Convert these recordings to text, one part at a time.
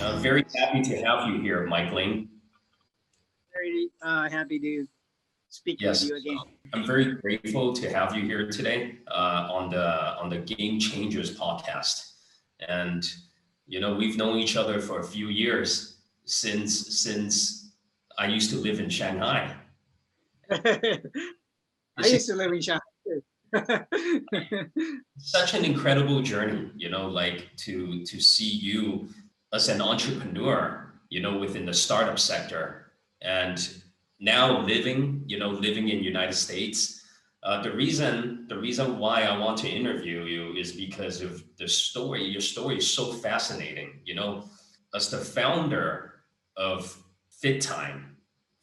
I'm very happy to have you here, Mike Ling. Very happy to speak with Yes, you again. I'm very grateful to have you here today on the Game Changers podcast. And we've known each other for a few years since I used to live in Shanghai. I It's used to live in Shanghai too. such an incredible journey, like to see you as an entrepreneur, within the startup sector, and now living in United States. The reason why I want to interview you is because of the story. Your story is so fascinating. As the founder of FitTime,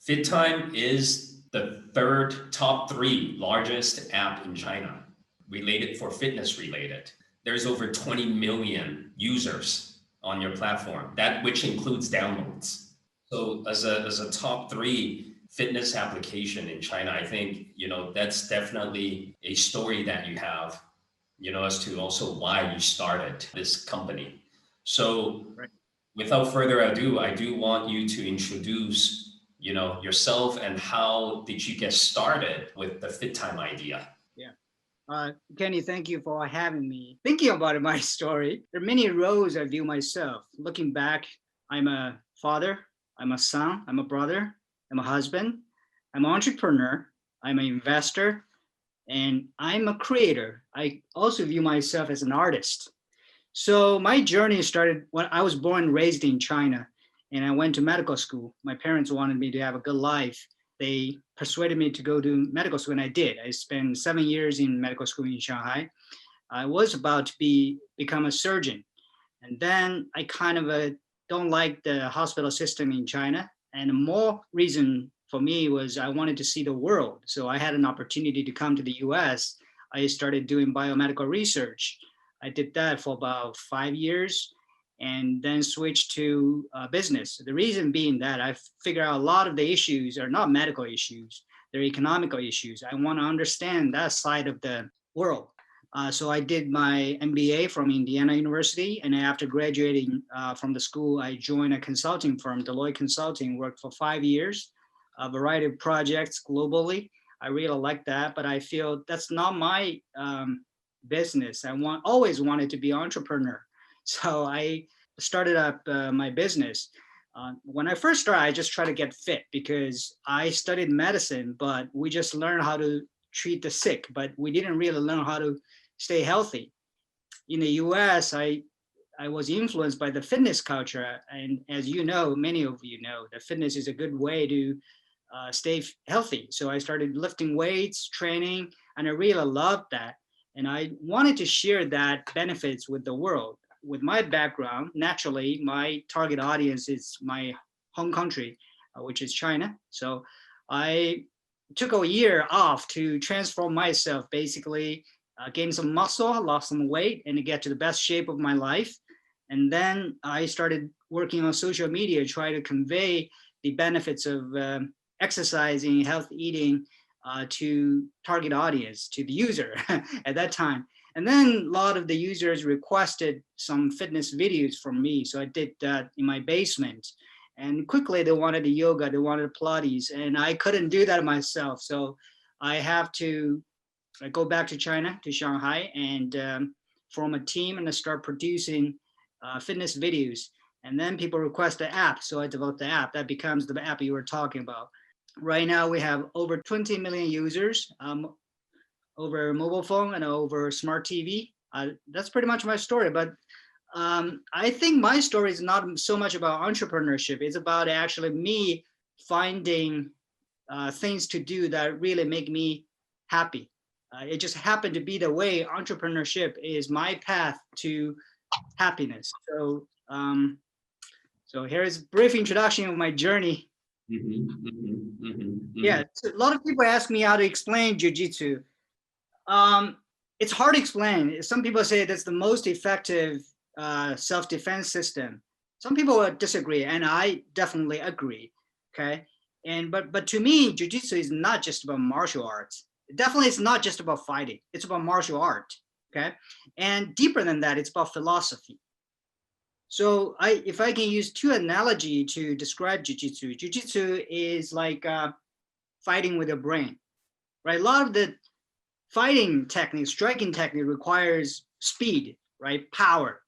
FitTime is the third top three largest app in China related for fitness related. There's over 20 million users on your platform, that which includes downloads. So as a top three fitness application in China, I think, that's definitely a story that you have, as to also why you started this company. So Right. without further ado, I do want you to introduce, yourself and how did you get started with the FitTime idea? Yeah. Kenny, thank you for having me. Thinking about my story, there are many roles I view myself. Looking back, I'm a father, I'm a son, I'm a brother, I'm a husband, I'm an entrepreneur, I'm an investor, and I'm a creator. I also view myself as an artist. So my journey started when I was born and raised in China, and I went to medical school. My parents wanted me to have a good life. They persuaded me to go to medical school, and I did. I spent 7 years in medical school in Shanghai. I was about to become a surgeon, and then I kind of don't like the hospital system in China. And more reason for me was I wanted to see the world. So I had an opportunity to come to the US. I started doing biomedical research. I did that for about 5 years and then switched to business. The reason being that I figured out a lot of the issues are not medical issues, they're economical issues. I want to understand that side of the world. So I did my MBA from Indiana University, and after graduating from the school, I joined a consulting firm, Deloitte Consulting, worked for 5 years, a variety of projects globally. I really like that, but I feel that's not my business. Always wanted to be an entrepreneur. So I started up my business. When I first started, I just tried to get fit because I studied medicine, but we just learned how to treat the sick, but we didn't really learn how to stay healthy. In the US, I was influenced by the fitness culture. And as you know, many of you know, that fitness is a good way to stay healthy. So I started lifting weights, training, and I really loved that. And I wanted to share that benefits with the world. With my background, naturally, my target audience is my home country, which is China. So I took a year off to transform myself, basically gain some muscle, lost some weight, and to get to the best shape of my life. And then I started working on social media, try to convey the benefits of exercising, health eating to target audience, to the user at that time. And then a lot of the users requested some fitness videos from me. So I did that in my basement. And quickly they wanted the yoga, they wanted Pilates, and I couldn't do that myself. So I have to go back to China, to Shanghai, and form a team and start producing fitness videos. And then people request the app. So I developed the app. That becomes the app you were talking about. Right now we have over 20 million users over mobile phone and over smart TV. That's pretty much my story. But I think my story is not so much about entrepreneurship. It's about actually me finding things to do that really make me happy. It just happened to be the way entrepreneurship is my path to happiness. So here is a brief introduction of my journey. Yeah, so a lot of people ask me how to explain Jiu-Jitsu. It's hard to explain. Some people say that's the most effective self-defense system. Some people would disagree, and I definitely agree. Okay, but to me, Jiu-Jitsu is not just about martial arts. Definitely, it's not just about fighting. It's about martial art. Okay, and deeper than that, it's about philosophy. So if I can use two analogy to describe jiu-jitsu, jiu-jitsu is like fighting with your brain, right? A lot of the fighting technique, striking technique requires speed, right? Power,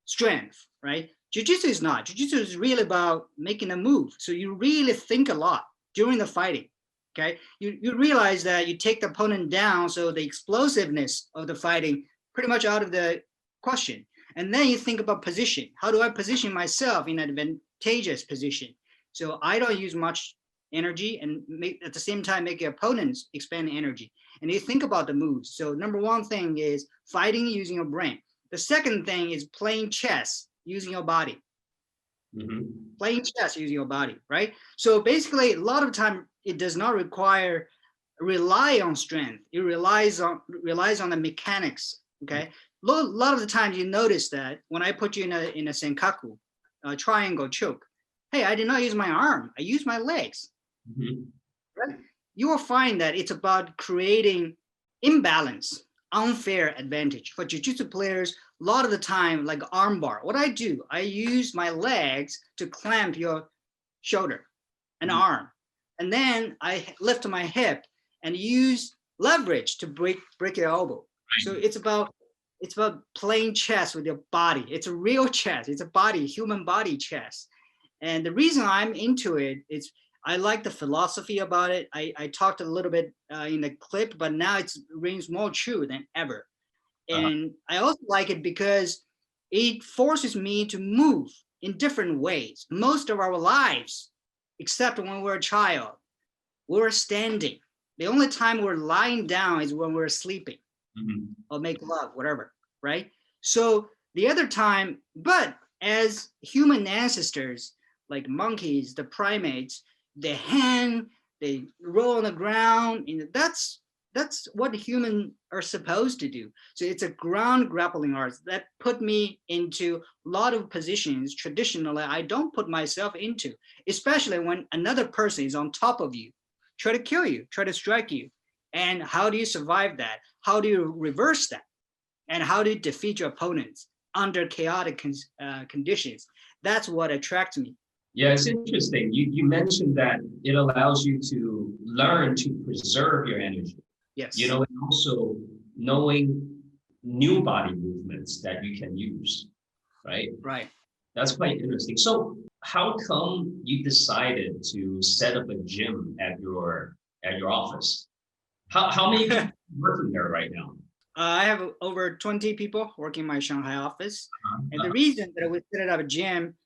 strength, right? Jiu-jitsu is not. Jiu-jitsu is really about making a move. So you really think a lot during the fighting, okay? You realize that you take the opponent down, so the explosiveness of the fighting pretty much out of the question. And then you think about position. How do I position myself in an advantageous position? So I don't use much energy and at the same time make your opponents expend energy. And you think about the moves. So number one thing is fighting using your brain. The second thing is playing chess using your body. Mm-hmm. Playing chess using your body, right? So basically, a lot of time it does not rely on strength. It relies on the mechanics. Okay, a lot of the times you notice that when I put you in a senkaku, triangle choke, hey, I did not use my arm. I used my legs. Mm-hmm. Right? You will find that it's about creating imbalance, unfair advantage. For jiu-jitsu players, a lot of the time, like armbar, what I do, I use my legs to clamp your shoulder and arm. And then I lift my hip and use leverage to break your elbow. Right. So it's about playing chess with your body. It's a real chess. It's a body, human body chess. And the reason I'm into it is I like the philosophy about it. I talked a little bit in the clip, but now it rings more true than ever. And I also like it because it forces me to move in different ways. Most of our lives, except when we're a child, we're standing. The only time we're lying down is when we're sleeping or make love, whatever, right? So the other time, but as human ancestors, like monkeys, the primates, they hang, they roll on the ground, and that's what humans are supposed to do. So it's a ground grappling art that put me into a lot of positions traditionally I don't put myself into, especially when another person is on top of you, try to kill you, try to strike you. And how do you survive that? How do you reverse that? And how do you defeat your opponents under chaotic conditions? That's what attracts me. Yeah, it's interesting. You mentioned that it allows you to learn to preserve your energy. Yes. You know, and also knowing new body movements that you can use, right? Right. That's quite interesting. So how come you decided to set up a gym at your office? How many people are working there right now? I have over 20 people working in my Shanghai office. And the reason that we set up a gym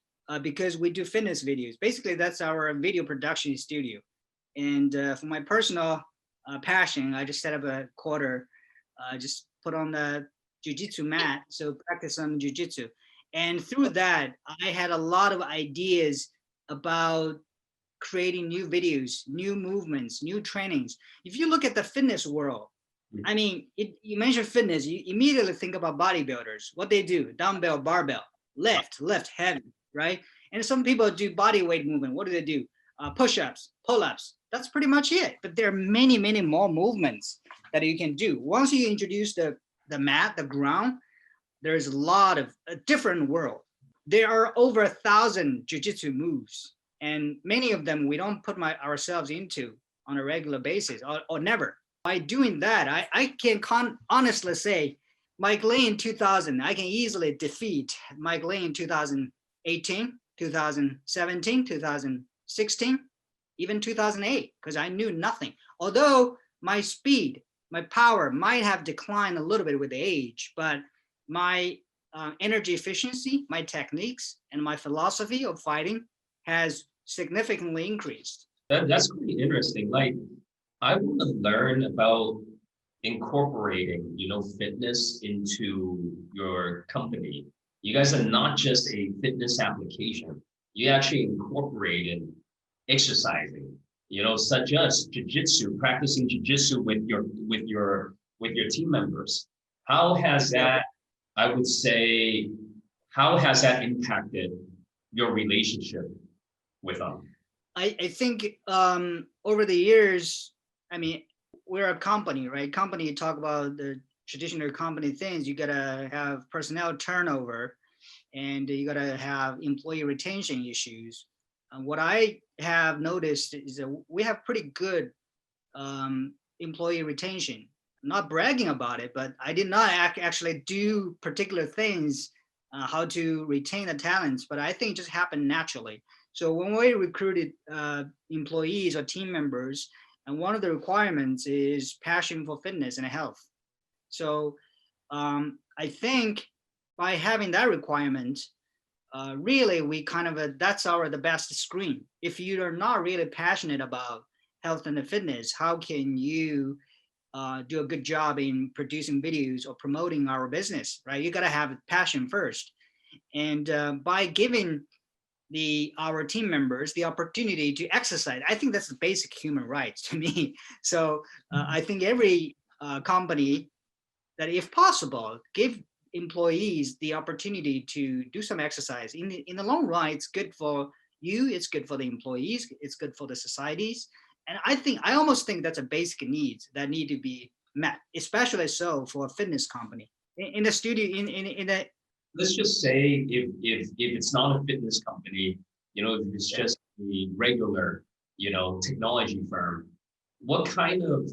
because we do fitness videos. Basically, that's our video production studio. And for my personal passion, I just set up a quarter, just put on the jiu-jitsu mat, so practice some jiu-jitsu. And through that, I had a lot of ideas about creating new videos, new movements, new trainings. If you look at the fitness world, I mean, you mentioned fitness, you immediately think about bodybuilders, what they do, dumbbell, barbell, lift heavy, right? And some people do body weight movement. What do they do? Push-ups, pull-ups. That's pretty much it. But there are many, many more movements that you can do. Once you introduce the mat, the ground, there's a lot of a different world. There are over 1,000 jiu-jitsu moves, and many of them we don't put ourselves into on a regular basis or never. By doing that, I can honestly say Mike Ling in 2000, I can easily defeat Mike Ling in 2018, 2017, 2016, even 2008, because I knew nothing. Although my speed, my power might have declined a little bit with age, but my energy efficiency, my techniques, and my philosophy of fighting has significantly increased. That's pretty interesting. Like, I want to learn about incorporating, fitness into your company. You guys are not just a fitness application. You actually incorporated exercising, such as jiu-jitsu, practicing jiu-jitsu with your team members. How has that, I would say, impacted your relationship with them? I think over the years, I mean, we're a company, right? Company, you talk about the traditional company things, you gotta have personnel turnover. and you got to have employee retention issues. What I have noticed is that we have pretty good employee retention. I'm not bragging about it, but I did not actually do particular things how to retain the talents, but I think it just happened naturally. So when we recruited employees or team members, and one of the requirements is passion for fitness and health. So I think by having that requirement, really we kind of that's the best screen. If you are not really passionate about health and fitness, how can you do a good job in producing videos or promoting our business, right? You got to have passion first. And by giving our team members the opportunity to exercise, I think that's the basic human rights to me. So I think every company that, if possible, give employees the opportunity to do some exercise. In the long run, it's good for you, it's good for the employees, it's good for the societies. And I almost think that's a basic needs that need to be met, especially so for a fitness company. In the studio, in the Let's just say if it's not a fitness company, if it's just a regular, technology firm, what kind of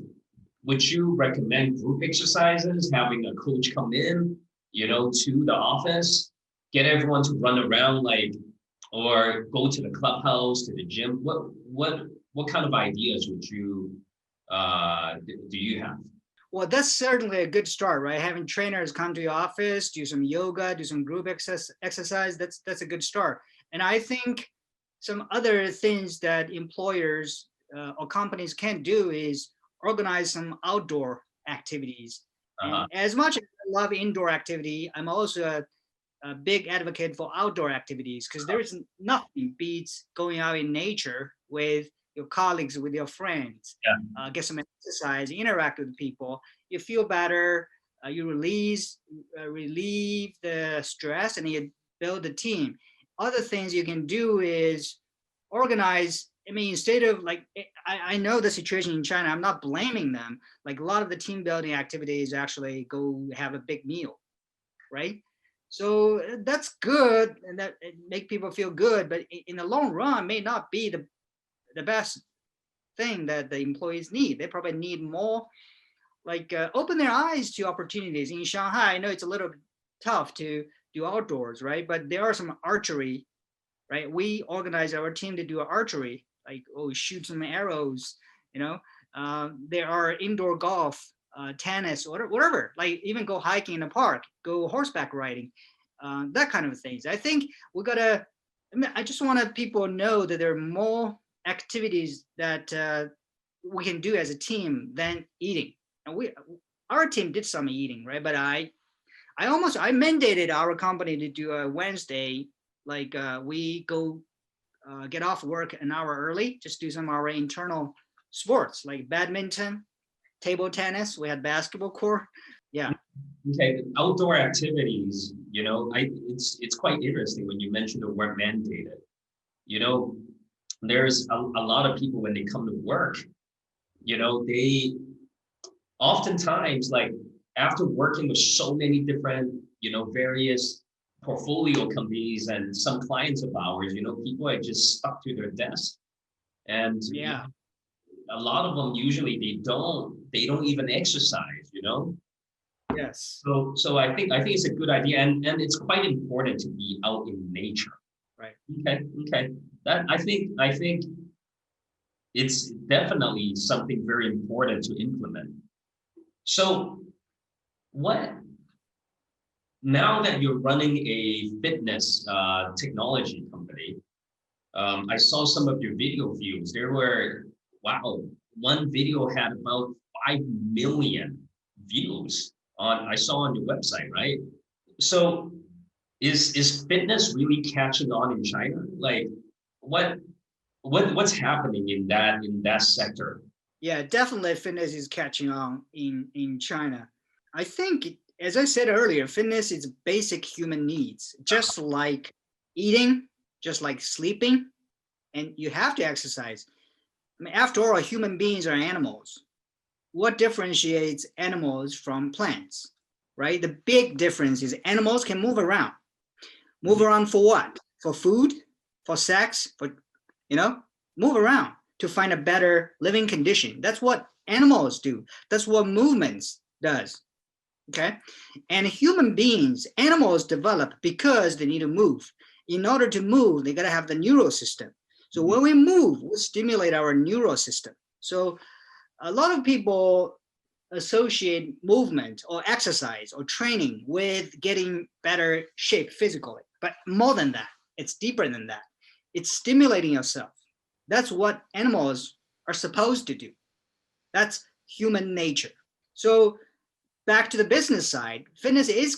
would you recommend group exercises, having a coach come in, to the office, get everyone to run around or go to the clubhouse, to the gym? What kind of ideas would you do you have? Well, that's certainly a good start, right? Having trainers come to your office, do some yoga, do some group exercise. That's a good start. And I think some other things that employers or companies can do is organize some outdoor activities. And as much as I love indoor activity, I'm also a big advocate for outdoor activities, because there is nothing beats going out in nature with your colleagues, with your friends, get some exercise, interact with people. You feel better, you relieve the stress, and you build a team. Other things you can do is organize. I mean, instead of I know the situation in China, I'm not blaming them. Like, a lot of the team building activities actually go have a big meal, right? So that's good, and that make people feel good, but in the long run may not be the best thing that the employees need. They probably need more open their eyes to opportunities. In Shanghai, I know it's a little tough to do outdoors, right? But there are some archery, right? We organize our team to do archery, shoot some arrows, there are indoor golf, tennis, whatever, even go hiking in the park, go horseback riding, that kind of things. I think I just want people to know that there are more activities that we can do as a team than eating. And our team did some eating, right? But I mandated our company to do a Wednesday, we go get off work an hour early, just do some of our internal sports like badminton, table tennis. We had basketball court. Yeah. Okay, outdoor activities. It's quite interesting when you mentioned the word mandated. There's a lot of people when they come to work, they oftentimes, after working with so many different, various portfolio companies and some clients of ours, people are just stuck to their desk. And a lot of them usually they don't even exercise, Yes. So I think it's a good idea, and it's quite important to be out in nature. Right. Okay. That I think it's definitely something very important to implement. So now that you're running a fitness technology company, I saw some of your video views. There were, wow, one video had about 5 million views I saw on your website, right? So is fitness really catching on in China? What's happening in that sector? Yeah, definitely fitness is catching on in China. I think, as I said earlier, fitness is basic human needs, just like eating, just like sleeping, and you have to exercise. I mean, after all, human beings are animals. What differentiates animals from plants, right? The big difference is animals can move around. Move around for what? For food, for sex, for, move around to find a better living condition. That's what animals do. That's what movements does. Okay. And human beings, animals develop because they need to move. In order to move, they got to have the neural system. So when we move, we stimulate our neural system. So a lot of people associate movement or exercise or training with getting better shape physically. But more than that, it's deeper than that. It's stimulating yourself. That's what animals are supposed to do. That's human nature. So back to the business side, fitness is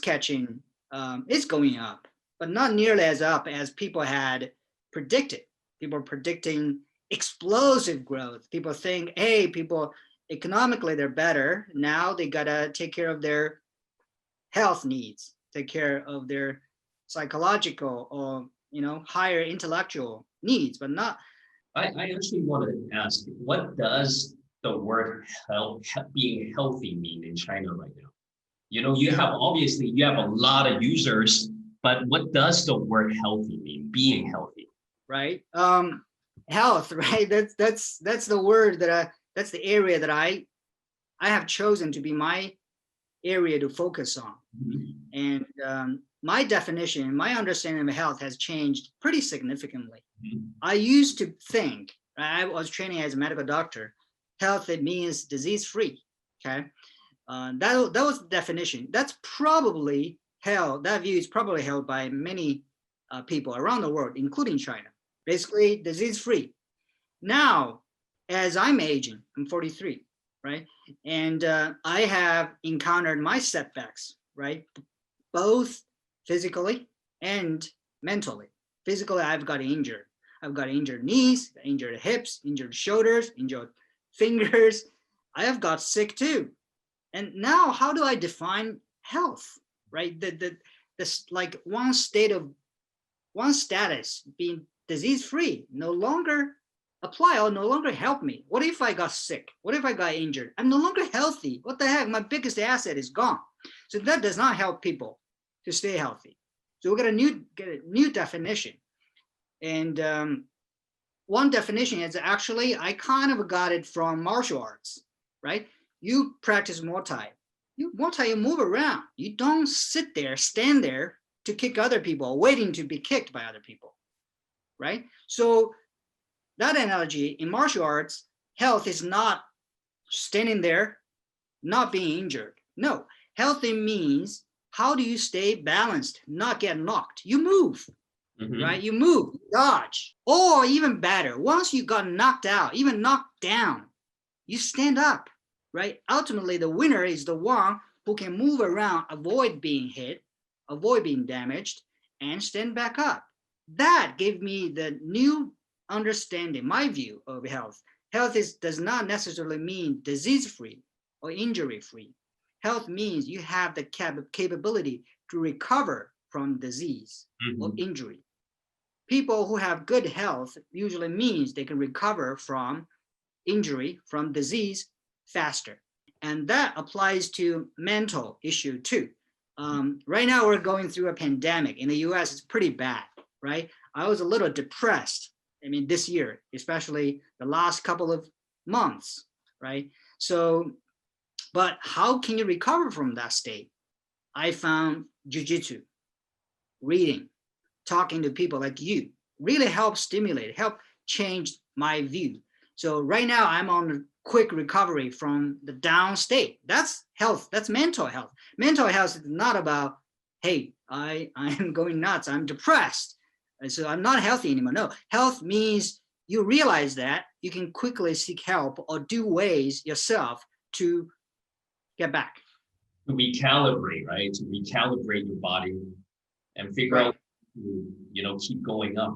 is going up, but not nearly as up as people had predicted. People are predicting explosive growth. People think, hey, people economically they're better. Now they gotta take care of their health needs, take care of their psychological or higher intellectual needs, but not. I actually wanted to ask, what does the word being healthy mean in China right now? You have a lot of users, but what does the word healthy mean? Being healthy, right? Health, right? That's the word that's the area that I have chosen to be my area to focus on. And my definition, my understanding of health has changed pretty significantly. I used to think, I was training as a medical doctor, health, it means disease-free, okay? That was the definition. That's probably held, that view is probably held by many people around the world, including China. Basically, disease-free. Now, as I'm aging, I'm 43, right? And I have encountered my setbacks, right? Both physically and mentally. Physically, I've got injured. I've got injured knees, injured hips, injured shoulders, injured fingers. I have got sick too. And now, how do I define health, right? This like one status being disease-free no longer apply or no longer help me. What if I got sick? What if I got injured? I'm no longer healthy. What the heck? My biggest asset is gone. So that does not help people to stay healthy. So we get a new definition. And one definition is actually, I kind of got it from martial arts, right? You practice Muay Thai. You move around. You don't sit there, stand there to kick other people, waiting to be kicked by other people, right? So that analogy in martial arts, health is not standing there, not being injured. No, healthy means how do you stay balanced, not get knocked? You move, right? You move, dodge, or even better, once you got knocked out, even knocked down, you stand up, right? Ultimately, the winner is the one who can move around, avoid being hit, avoid being damaged, and stand back up. That gave me the new understanding, my view of health. Health does not necessarily mean disease-free or injury-free. Health means you have the capability to recover from disease or injury. People who have good health usually means they can recover from injury, from disease faster. And that applies to mental issue too. Right now we're going through a pandemic. In the US, it's pretty bad, right? I was a little depressed. I mean, this year, especially the last couple of months, right? So, but how can you recover from that state? I found Jiu-jitsu, reading, talking to people like you, really help stimulate, help change my view. So right now I'm on a quick recovery from the down state. That's health, that's mental health. Mental health is not about, hey, I'm going nuts, I'm depressed, so I'm not healthy anymore. No, health means you realize that you can quickly seek help or do ways yourself to get back. To recalibrate, right? To recalibrate your body and figure out, keep going up.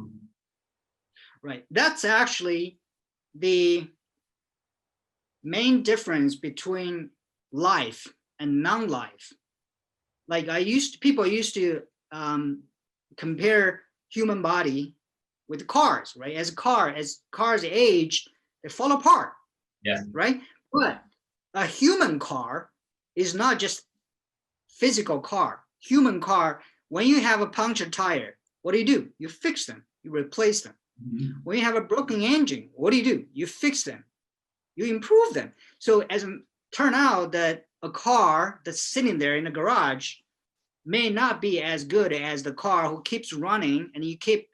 Right. That's actually the main difference between life and non-life. Like people used to compare human body with cars, right? As cars age, they fall apart. Yeah. Right. But a human car is not just physical car. Human car, when you have a punctured tire, What do? You fix them, you replace them. When you have a broken engine, what do? You fix them, you improve them. So as it turn out that a car that's sitting there in the garage may not be as good as the car who keeps running and you keep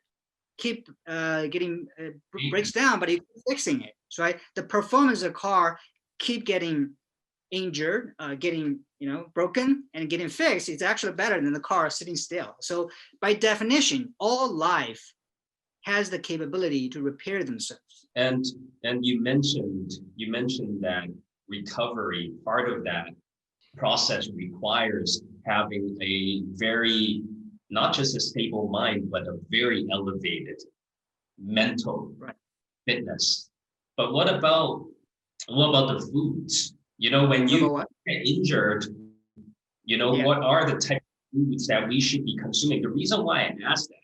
getting breaks down, but you keep fixing it. So right, the performance of the car keep getting injured, getting broken and getting fixed. It's actually better than the car sitting still. So by definition, all life has the capability to repair themselves. And you mentioned that recovery, part of that process requires having a very, not just a stable mind, but a very elevated mental fitness. But what about the foods? When you get injured, what are the type of foods that we should be consuming? The reason why I asked that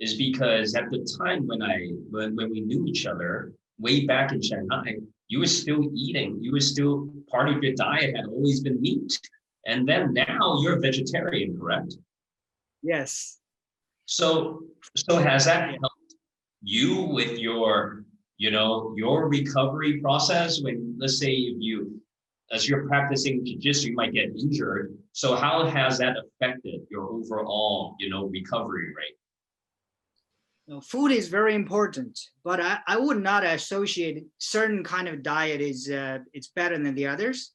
is because at the time when we knew each other way back in Shanghai, you were still part of your diet had always been meat. And then now you're a vegetarian, correct? Yes. So has that helped you with your recovery process? When, let's say, as you're practicing jiu-jitsu, you might get injured. So how has that affected your overall, recovery rate? Food is very important, but I would not associate certain kind of diet is it's better than the others.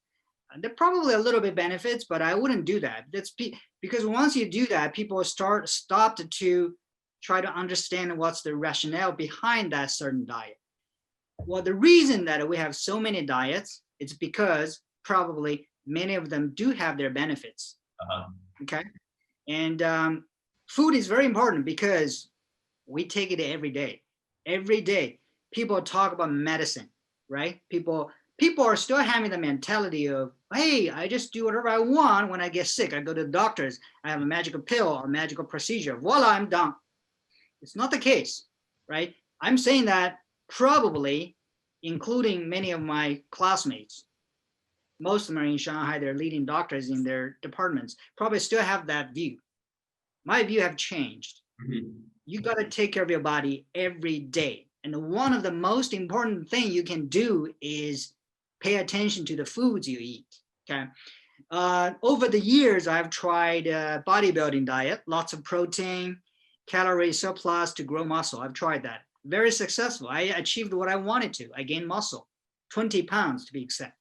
There are probably a little bit benefits, but I wouldn't do that. That's because once you do that, people stop to try to understand what's the rationale behind that certain diet. Well, the reason that we have so many diets, it's because probably many of them do have their benefits. Okay, and food is very important because we take it every day. Every day, people talk about medicine, right? People are still having the mentality of, hey, I just do whatever I want when I get sick. I go to the doctors, I have a magical pill or magical procedure. Voila, I'm done. It's not the case, right? I'm saying that probably, including many of my classmates, most of them are in Shanghai, they're leading doctors in their departments, probably still have that view. My view have changed. You got to take care of your body every day. And one of the most important thing you can do is pay attention to the foods you eat, okay? Over the years, I've tried a bodybuilding diet, lots of protein, calorie surplus to grow muscle. I've tried that. Very successful. I achieved what I wanted to. I gained muscle, 20 pounds to be exact.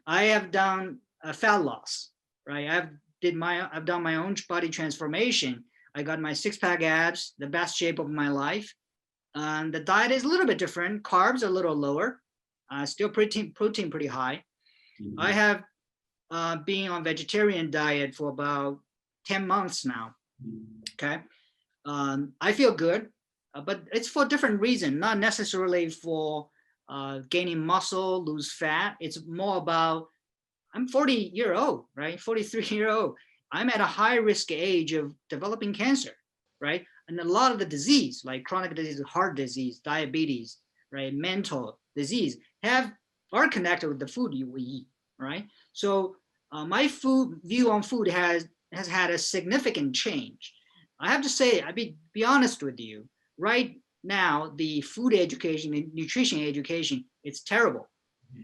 I have done a fat loss, right? I've done my own body transformation. I got my six-pack abs, the best shape of my life. The diet is a little bit different. Carbs are a little lower. Still protein pretty high. I have been on vegetarian diet for about 10 months now. Okay. I feel good, but it's for different reasons, not necessarily for gaining muscle, lose fat. It's more about, I'm 40-year-old, right? 43-year-old. I'm at a high risk age of developing cancer, right? And a lot of the disease, like chronic disease, heart disease, diabetes, right, mental disease, are connected with the food we eat, right? So my view on food has had a significant change. I have to say, I'll be honest with you, right now, the food education and nutrition education, it's terrible.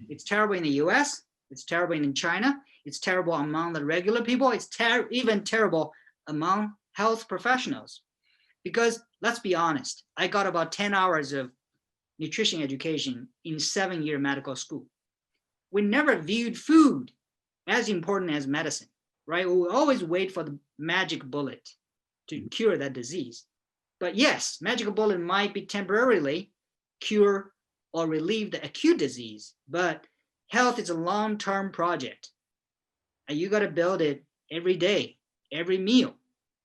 It's terrible in the US, it's terrible in China, it's terrible among the regular people, it's even terrible among health professionals. Because let's be honest, I got about 10 hours of nutrition education in 7-year medical school. We never viewed food as important as medicine, right? We always wait for the magic bullet to cure that disease. But yes, magical bullet might be temporarily cure or relieve the acute disease, but health is a long-term project. And you got to build it every day, every meal.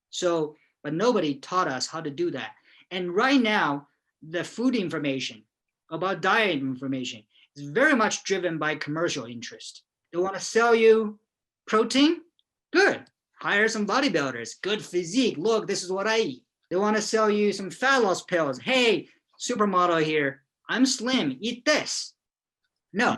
So, but nobody taught us how to do that. And right now, the food information about diet information is very much driven by commercial interest. They want to sell you protein, good. Hire some bodybuilders, good physique. Look, this is what I eat. They want to sell you some fat loss pills. Hey, supermodel here, I'm slim, eat this. No,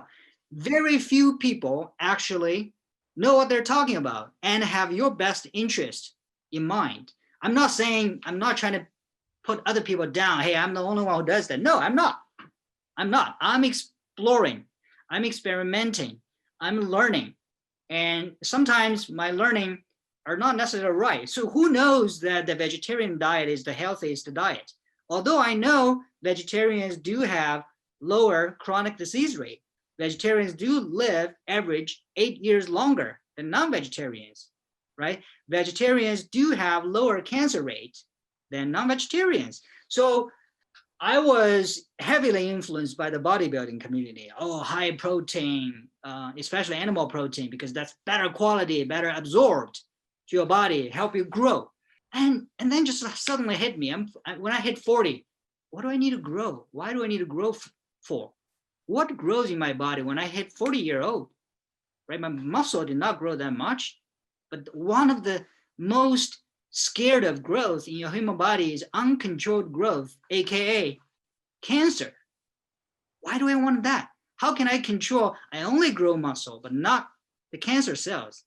very few people actually know what they're talking about and have your best interest in mind. I'm not trying to put other people down. Hey, I'm the only one who does that. No, I'm not. I'm exploring. I'm experimenting. I'm learning. And sometimes my learning are not necessarily right. So who knows that the vegetarian diet is the healthiest diet? Although I know vegetarians do have lower chronic disease rate. Vegetarians do live average 8 years longer than non-vegetarians, right? Vegetarians do have lower cancer rate than non-vegetarians. So I was heavily influenced by the bodybuilding community. Oh, high protein, especially animal protein, because that's better quality, better absorbed to your body, help you grow. And then just suddenly hit me. When I hit 40, what do I need to grow? Why do I need to grow for? What grows in my body when I hit 40-year-old? Right, my muscle did not grow that much, but one of the most scared of growth in your human body is uncontrolled growth, aka cancer. Why do I want that? How can I control? I only grow muscle, but not the cancer cells.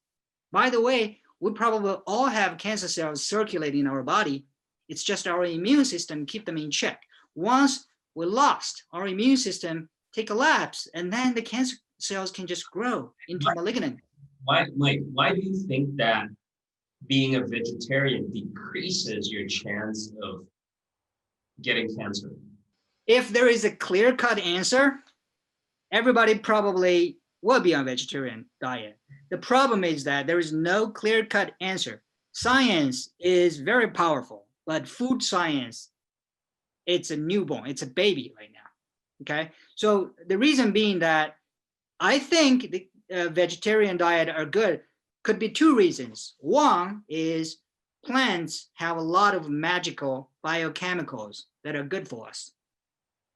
By the way, we probably all have cancer cells circulating in our body. It's just our immune system keep them in check. Once we lost our immune system, take a lapse, and then the cancer cells can just grow into malignant. Why, Mike, why do you think that being a vegetarian decreases your chance of getting cancer? If there is a clear-cut answer, everybody probably will be on vegetarian diet. The problem is that there is no clear-cut answer. Science is very powerful, but food science, it's a newborn, it's a baby right now, okay? So the reason being that I think the vegetarian diet are good could be two reasons. One is plants have a lot of magical biochemicals that are good for us,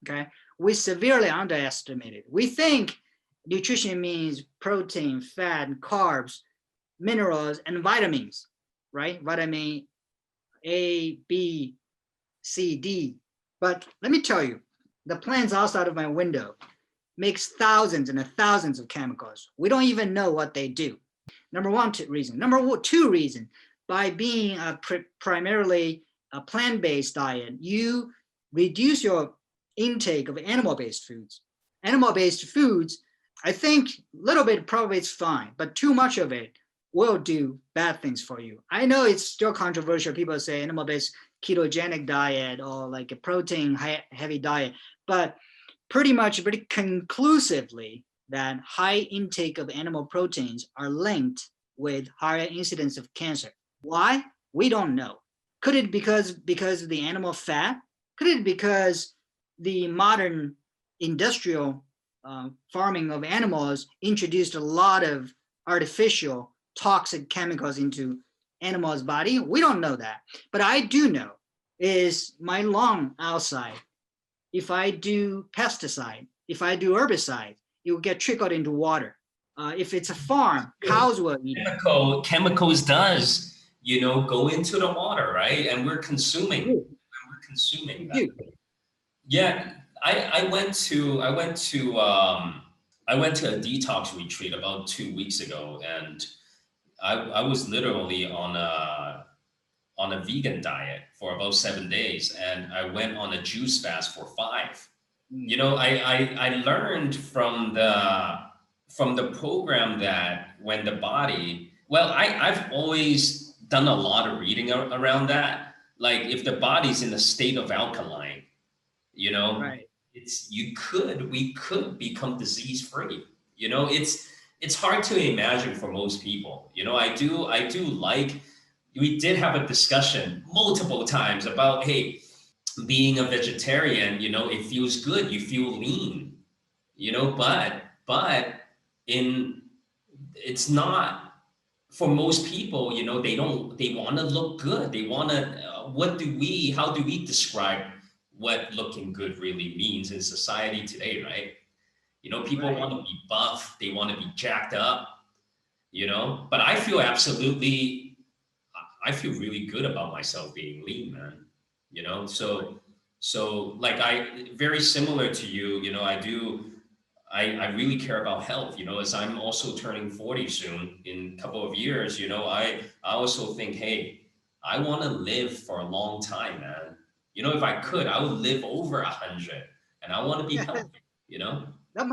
okay? We severely underestimate it. We think nutrition means protein, fat, carbs, minerals, and vitamins, right? Vitamin A, B, C, D. But let me tell you, the plants outside of my window makes thousands and thousands of chemicals. We don't even know what they do. Number one reason. Number two reason, by being primarily a plant-based diet, you reduce your intake of animal-based foods. Animal-based foods, I think a little bit probably it's fine, but too much of it will do bad things for you. I know it's still controversial. People say animal-based ketogenic diet or like a protein heavy diet, but pretty conclusively that high intake of animal proteins are linked with higher incidence of cancer. Why? We don't know. Could it because of the animal fat? Could it because the modern industrial farming of animals introduced a lot of artificial toxic chemicals into animals' body? We don't know that. But I do know is my lawn outside, if I do pesticide, if I do herbicide, it will get trickled into water. If it's a farm, cows will eat it. Chemicals does, go into the water, right? And we're consuming. And we're consuming that. Yeah, I went to a detox retreat about 2 weeks ago, and I was literally on a vegan diet for about 7 days, and I went on a juice fast for 5. I learned from the program that when the body, I've always done a lot of reading around that. Like if the body's in a state of alkaline, Right. we could become disease free. It's hard to imagine for most people. I do like, we did have a discussion multiple times about, hey, being a vegetarian, it feels good. You feel lean, but it's not for most people, they want to look good. They want to, how do we describe what looking good really means in society today, right? People want to be buff. They want to be jacked up, but I feel really good about myself being lean, man. So like very similar to you, I really care about health, as I'm also turning 40 soon in a couple of years, I also think, hey, I want to live for a long time, man. You know, if I could, I would live over 100, and I want to be healthy. You know. That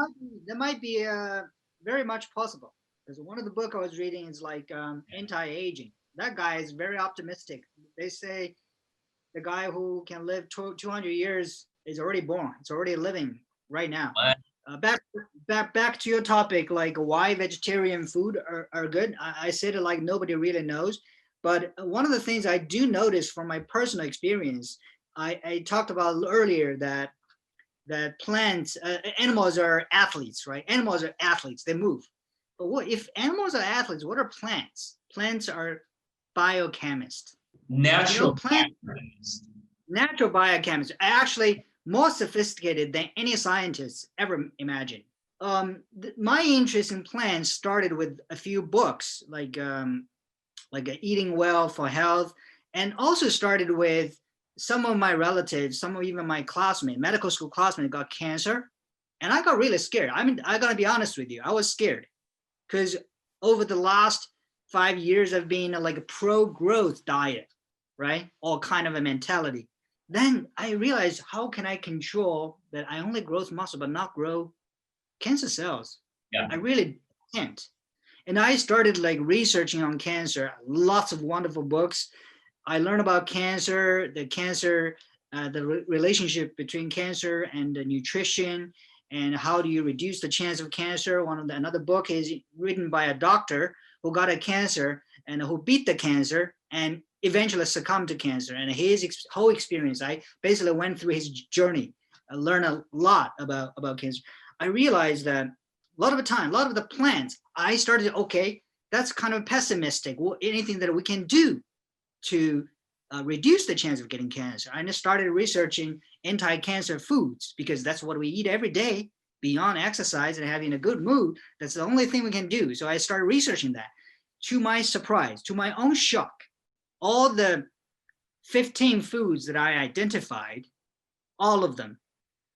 might be very much possible. Because one of the book I was reading is like anti-aging. That guy is very optimistic. They say the guy who can live 200 years is already born. It's already living right now. What? Back to your topic, like why vegetarian food are good. I said it like nobody really knows, but one of the things I do notice from my personal experience, I talked about earlier that plants, animals are athletes, right? Animals are athletes, they move. But what if animals are athletes? What are plants? Plants are biochemists. Natural Plants, natural biochemists, are actually more sophisticated than any scientists ever imagined. My interest in plants started with a few books, like Eating Well for Health, and also started with some of my relatives, some of even my classmates, medical school classmates got cancer, and I got really scared. I mean, I gotta be honest with you, I was scared because over the last 5 years I've been like a pro-growth diet, right? All kind of a mentality. Then I realized, how can I control that I only grow muscle but not grow cancer cells? Yeah. I really can't. And I started like researching on cancer, lots of wonderful books. I learned about cancer, the relationship between cancer and the nutrition, and how do you reduce the chance of cancer. Another book is written by a doctor who got a cancer and who beat the cancer and eventually succumbed to cancer. And his whole experience, I basically went through his journey. I learned a lot about cancer. I realized that a lot of the plants, I started, okay, that's kind of pessimistic. Well, anything that we can do to reduce the chance of getting cancer. I just started researching anti-cancer foods because that's what we eat every day. Beyond exercise and having a good mood, that's the only thing we can do. So I started researching that. To my surprise, to my own shock, all the 15 foods that I identified, all of them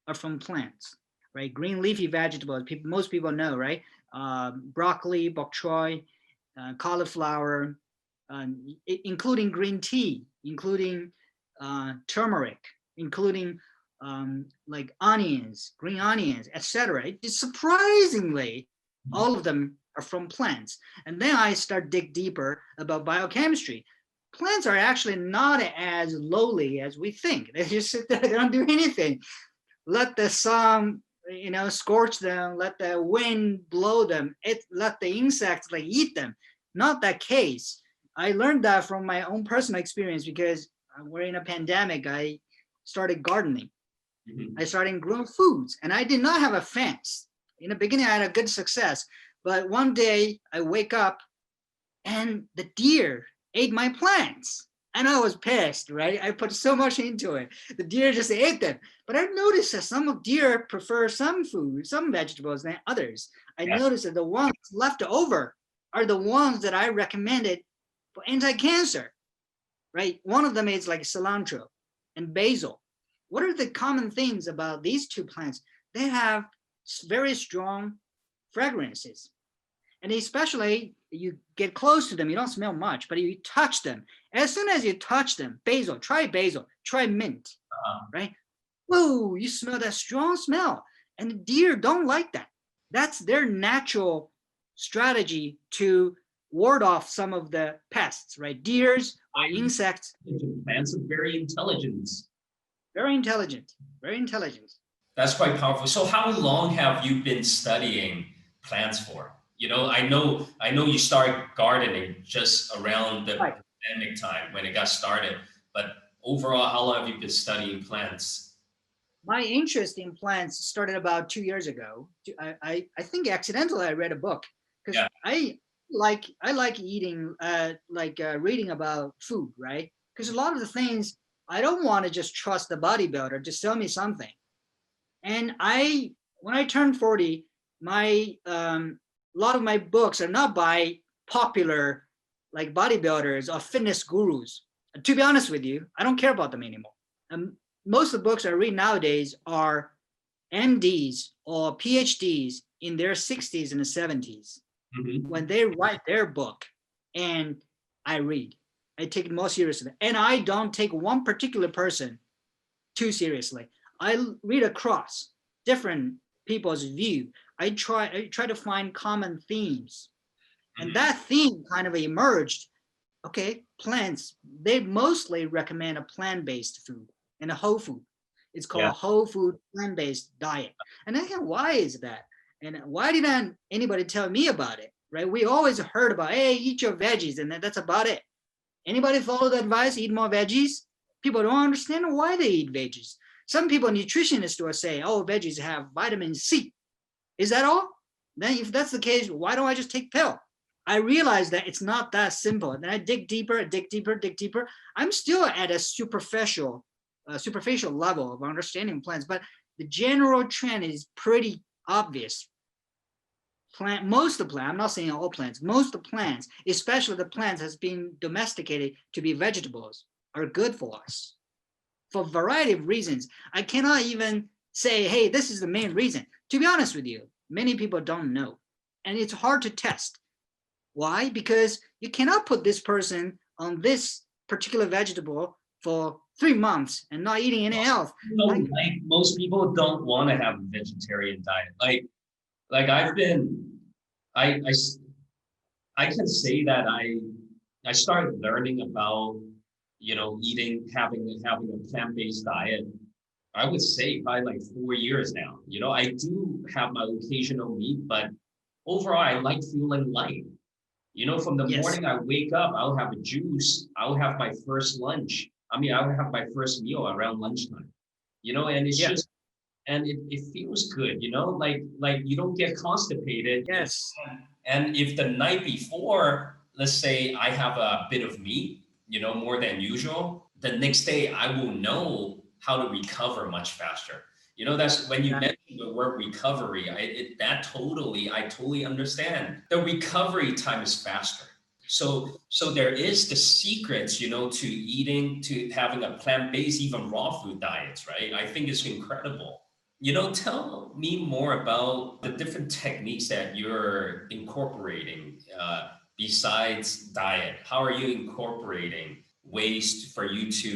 are from plants, right? Green leafy vegetables, most people know, right? Broccoli, bok choy, cauliflower, including green tea, including turmeric, including like onions, green onions, etc. Surprisingly, all of them are from plants. And then I start dig deeper about biochemistry. Plants are actually not as lowly as we think. They just sit there, they don't do anything. Let the sun, scorch them, let the wind blow them, let the insects like eat them. Not that case. I learned that from my own personal experience because we're in a pandemic. I started gardening. I started growing foods, and I did not have a fence. In the beginning, I had a good success, but one day I wake up and the deer ate my plants. And I was pissed, right? I put so much into it. The deer just ate them. But I noticed that some of deer prefer some food, some vegetables than others. I noticed that the ones left over are the ones that I recommended for anti-cancer, right? One of them is like cilantro and basil. What are the common things about these two plants? They have very strong fragrances. And especially you get close to them, you don't smell much, but you touch them. As soon as you touch them, basil, try mint, right? Whoa, you smell that strong smell. And the deer don't like that. That's their natural strategy to ward off some of the pests, right? Deers or insects. Plants are very intelligent. Very intelligent, very intelligent. That's quite powerful. So how long have you been studying plants for? I know you started gardening just around the pandemic time when it got started, but overall, how long have you been studying plants? My interest in plants started about 2 years ago. I think accidentally I read a book because I like eating, reading about food, right? Because a lot of the things I don't want to just trust the bodybuilder to sell me something. And when I turned 40, a lot of my books are not by popular like bodybuilders or fitness gurus. To be honest with you, I don't care about them anymore. Most of the books I read nowadays are MDs or PhDs in their 60s and 70s. When they write their book, and I read, I take it more seriously. And I don't take one particular person too seriously. I read across different people's view. I try to find common themes, and that theme kind of emerged. Okay, plants, they mostly recommend a plant-based food and a whole food. It's called Yeah. a whole food plant-based diet. And I think, why is that? And why didn't anybody tell me about it? Right? We always heard about, hey, eat your veggies, and that's about it. Anybody follow the advice, eat more veggies? People don't understand why they eat veggies. Some people, nutritionists, will say, oh, veggies have vitamin C. Is that all? Then if that's the case, why don't I just take pill? I realized that it's not that simple. And then I dig deeper, dig deeper, dig deeper. I'm still at a superficial level of understanding plants, but the general trend is pretty obvious. Most of the plants, I'm not saying all plants, most of the plants, especially the plants has been domesticated to be vegetables, are good for us for a variety of reasons. I cannot even say, hey, this is the main reason. To be honest with you, many people don't know. And it's hard to test. Why? Because you cannot put this person on this particular vegetable for 3 months and not eating anything else. Like most people don't want to have a vegetarian diet. Like I've been, I can say that I started learning about, eating, having a plant-based diet. I would say probably like 4 years now. I do have my occasional meat, but overall I like feeling light. From the Yes. morning I wake up, I'll have a juice. I'll have my first lunch. I'll have my first meal around lunchtime. And it's just, and it feels good, like you don't get constipated. Yes. And if the night before, let's say I have a bit of meat, more than usual, the next day I will know how to recover much faster. That's when you mentioned the word recovery. I totally understand. The recovery time is faster. So there is the secrets, to eating, to having a plant-based, even raw food diets, right? I think it's incredible. Tell me more about the different techniques that you're incorporating besides diet. How are you incorporating ways for you to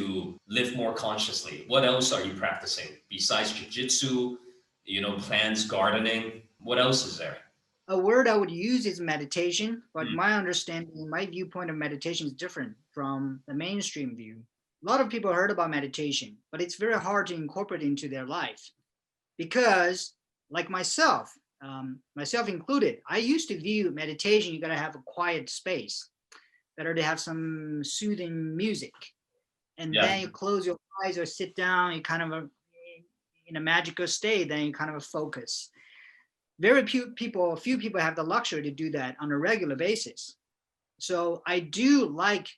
live more consciously? What else are you practicing besides jiu-jitsu, plants, gardening? What else is there? A word I would use is meditation, but my understanding, my viewpoint of meditation is different from the mainstream view. A lot of people heard about meditation, but it's very hard to incorporate into their life because, like myself included, I used to view meditation, you gotta have a quiet space, better to have some soothing music. And then you close your eyes or sit down, you kind of in a magical state, then you kind of focus. Very few people have the luxury to do that on a regular basis. So I do like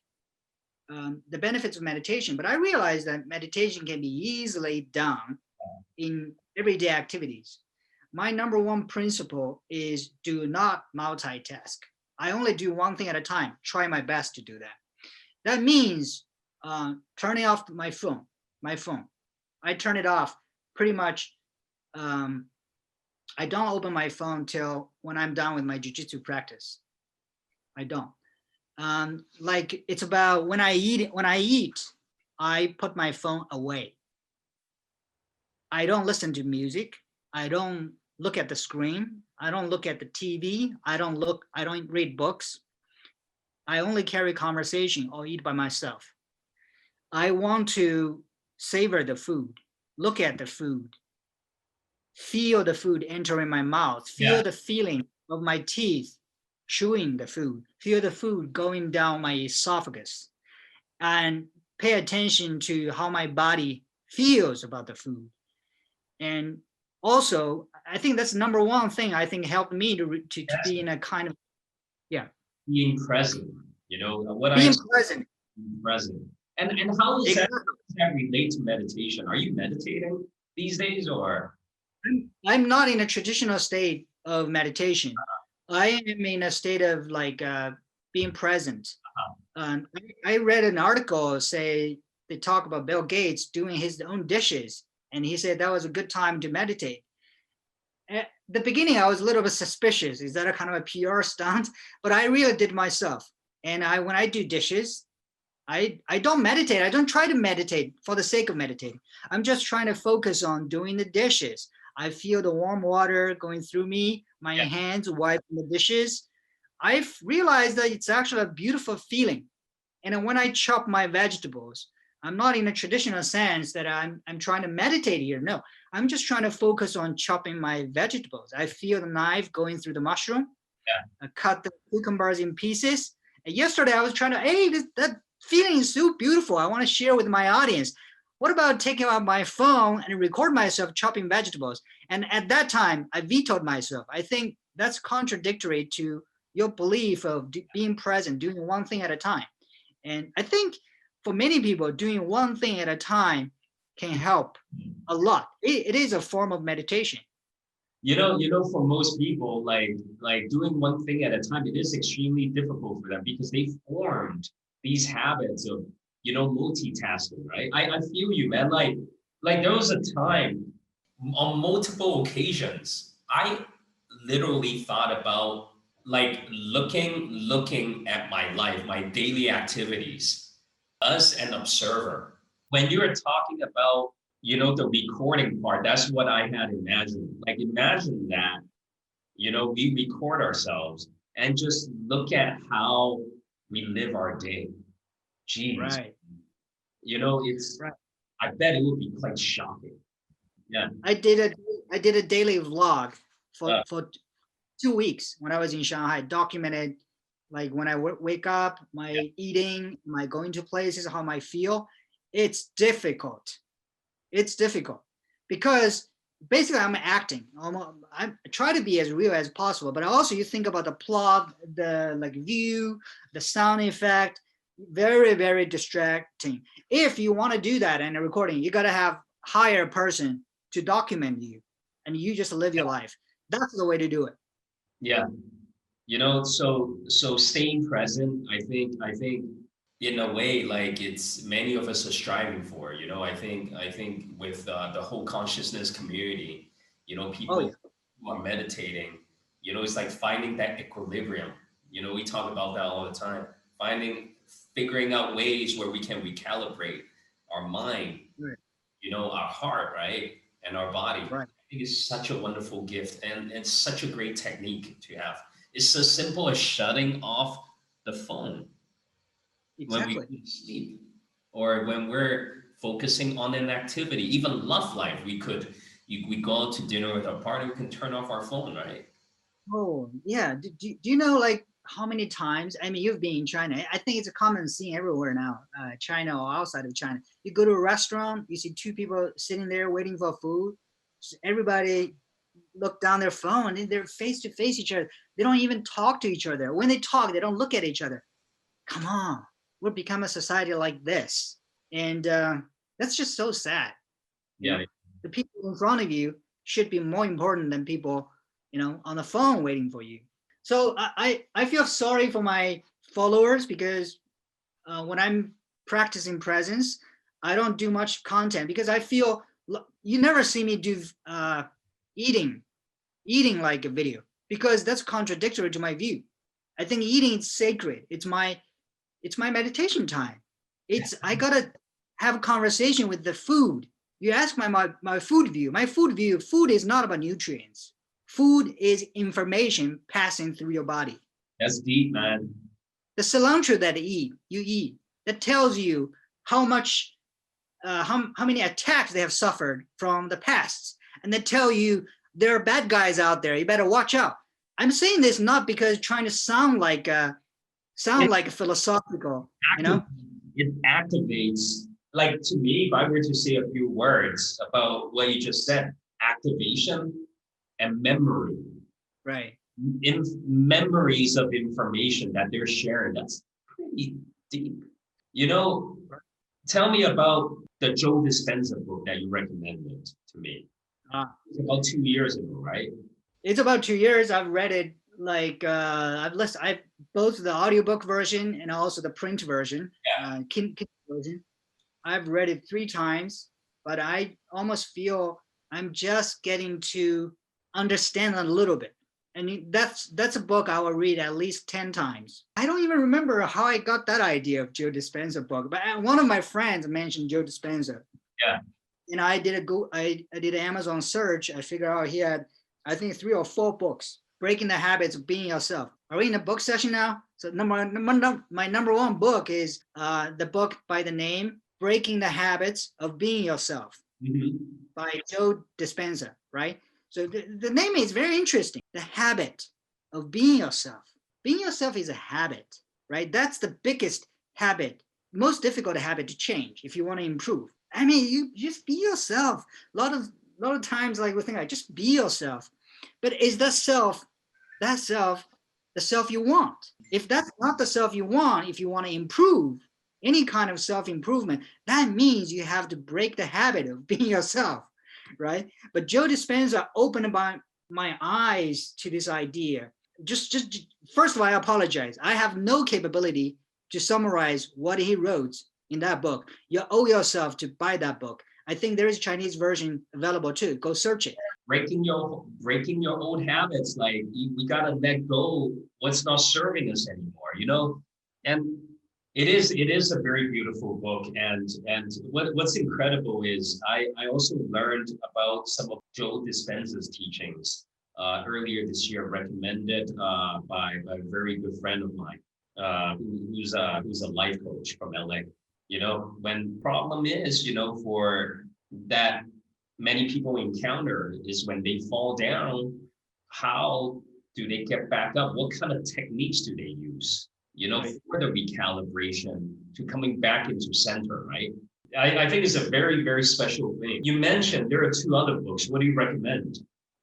the benefits of meditation, but I realize that meditation can be easily done in everyday activities. My number one principle is do not multitask. I only do one thing at a time, try my best to do that. That means turning off my phone. I turn it off pretty much. I don't open my phone till when I'm done with my jiu-jitsu practice. I don't. Like it's about when I eat, I put my phone away. I don't listen to music. I don't look at the screen. I don't look at the TV. I don't read books. I only carry conversation or eat by myself. I want to savor the food, look at the food, feel the food entering my mouth, feel the feeling of my teeth chewing the food, feel the food going down my esophagus, and pay attention to how my body feels about the food. And also, I think that's number one thing I think helped me to be in a kind of, being present, being present. Present. And how does that relate to meditation? Are you meditating these days, or? I'm not in a traditional state of meditation. I am in a state of like being present. I read an article say they talk about Bill Gates doing his own dishes, and he said that was a good time to meditate. At the beginning, I was a little bit suspicious. Is that a kind of a PR stunt? But I really did myself. And when I do dishes, I don't meditate. I don't try to meditate for the sake of meditating. I'm just trying to focus on doing the dishes. I feel the warm water going through me, my Yeah. hands wiping the dishes. I've realized that it's actually a beautiful feeling. And then when I chop my vegetables, I'm not in a traditional sense that I'm trying to meditate here. No, I'm just trying to focus on chopping my vegetables. I feel the knife going through the mushroom. I cut the cucumbers in pieces. And yesterday I was trying to, hey, that feeling is so beautiful. I want to share with my audience. What about taking out my phone and record myself chopping vegetables? And at that time, I vetoed myself. I think that's contradictory to your belief of being present, doing one thing at a time. And I think for many people, doing one thing at a time can help a lot. It is a form of meditation. For most people, like doing one thing at a time, it is extremely difficult for them because they formed these habits of, multitasking, right? I feel you, man. Like there was a time on multiple occasions, I literally thought about like looking at my life, my daily activities as an observer. When you were talking about, the recording part, that's what I had imagined. Like imagine that, we record ourselves and just look at how we live our day. Jeez, Right. it's, Right. I bet it would be quite shocking. Yeah. I did a daily vlog Uh, for 2 weeks when I was in Shanghai. Documented like when I wake up, yeah. my eating, my going to places, how I feel. It's difficult. It's difficult because basically I'm acting. I try to be as real as possible, but also you think about the plot, the like view, the sound effect, very, very distracting. If you want to do that in a recording, you got to have hire a person to document you and you just live your life. That's the way to do it. Yeah. So staying present, I think in a way, like it's many of us are striving for, I think with the whole consciousness community, Oh yeah. people who are meditating, it's like finding that equilibrium. We talk about that all the time, figuring out ways where we can recalibrate our mind, Right. our heart, right? And our body. Right. I think it's such a wonderful gift and such a great technique to have. It's as simple as shutting off the phone when we go Exactly. to sleep or when we're focusing on an activity, even love life. We go out to dinner with our partner, we can turn off our phone, right? Oh, yeah. Do you know like how many times? I mean, you've been in China. I think it's a common scene everywhere now, China or outside of China. You go to a restaurant, you see two people sitting there waiting for food. Everybody look down their phone and they're face to face each other. They don't even talk to each other. When they talk, they don't look at each other. Come on, we've become a society like this, and that's just so sad. You Yeah. know, the people in front of you should be more important than people, on the phone waiting for you. So I feel sorry for my followers because when I'm practicing presence, I don't do much content because I feel you never see me do eating like a video because that's contradictory to my view. I think eating is sacred. It's my meditation time. I gotta have a conversation with the food. You ask my food view. My food view, food is not about nutrients. Food is information passing through your body. That's deep, man. The cilantro that you eat, that tells you how much, how many attacks they have suffered from the past, and they tell you there are bad guys out there. You better watch out. I'm saying this not because trying to sound It like a philosophical, active it activates, like to me, if I were to say a few words about what you just said, activation and memory. right? In memories of information that they're sharing. That's pretty deep. You know, Tell me about the Joe Dispenza book that you recommended to me. Uh, It's about 2 years ago, right? it's about 2 years. I've read it like I've both the audiobook version and also the print version, Kindle version. I've read it 3 times, but I almost feel I'm just getting to understand a little bit. And that's a book I will read at least 10 times. I don't even remember how I got that idea of Joe Dispenza book, but one of my friends mentioned Joe Dispenza. Yeah. And I did I did an Amazon search. I figured out he had, I think, 3 or 4 books, Breaking the Habits of Being Yourself. Are we in a book session now? So my number 1 book is the book by the name Breaking the Habits of Being Yourself by Joe Dispenza, right? So the name is very interesting. The habit of being yourself. Being yourself is a habit, right? That's the biggest habit, most difficult habit to change if you want to improve. I mean, you just be yourself. A lot of times, like we think, like, just be yourself. But is that self the self you want? If that's not the self you want, if you want to improve any kind of self-improvement, that means you have to break the habit of being yourself, right? But Joe Dispenza opened my eyes to this idea. Just first of all, I apologize. I have no capability to summarize what he wrote in that book. You owe yourself to buy that book. I think there is a Chinese version available too. Go search it. Breaking your old habits. Like we gotta let go what's not serving us anymore, you know? And it is a very beautiful book. And what's incredible is I also learned about some of Joe Dispenza's teachings earlier this year, recommended by a very good friend of mine, who's a life coach from LA. You know, when problem is, you know, for that many people encounter is when they fall down, how do they get back up? What kind of techniques do they use, you know, for the recalibration to coming back into center, right? I think it's a very, very special thing. You mentioned there are 2 other books. What do you recommend?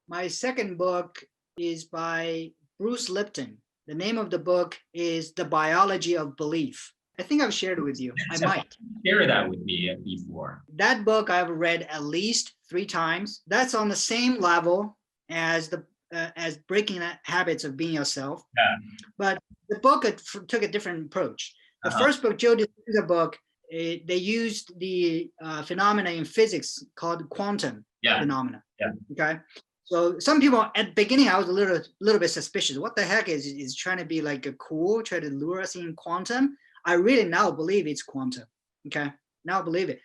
My second book is by Bruce Lipton. The name of the book is The Biology of Belief. I think I've shared it with you. I might. Share that with me before. That book I've read at least 3 times. That's on the same level as as Breaking the Habits of Being Yourself. Yeah. But the book took a different approach. The first book, Joe Dispenza book, they used the phenomena in physics called quantum phenomena. Yeah. Okay. So some people at the beginning, I was a little bit suspicious. What the heck is trying to be like a cool, try to lure us in quantum? I really now believe it's quantum. Okay, now believe it.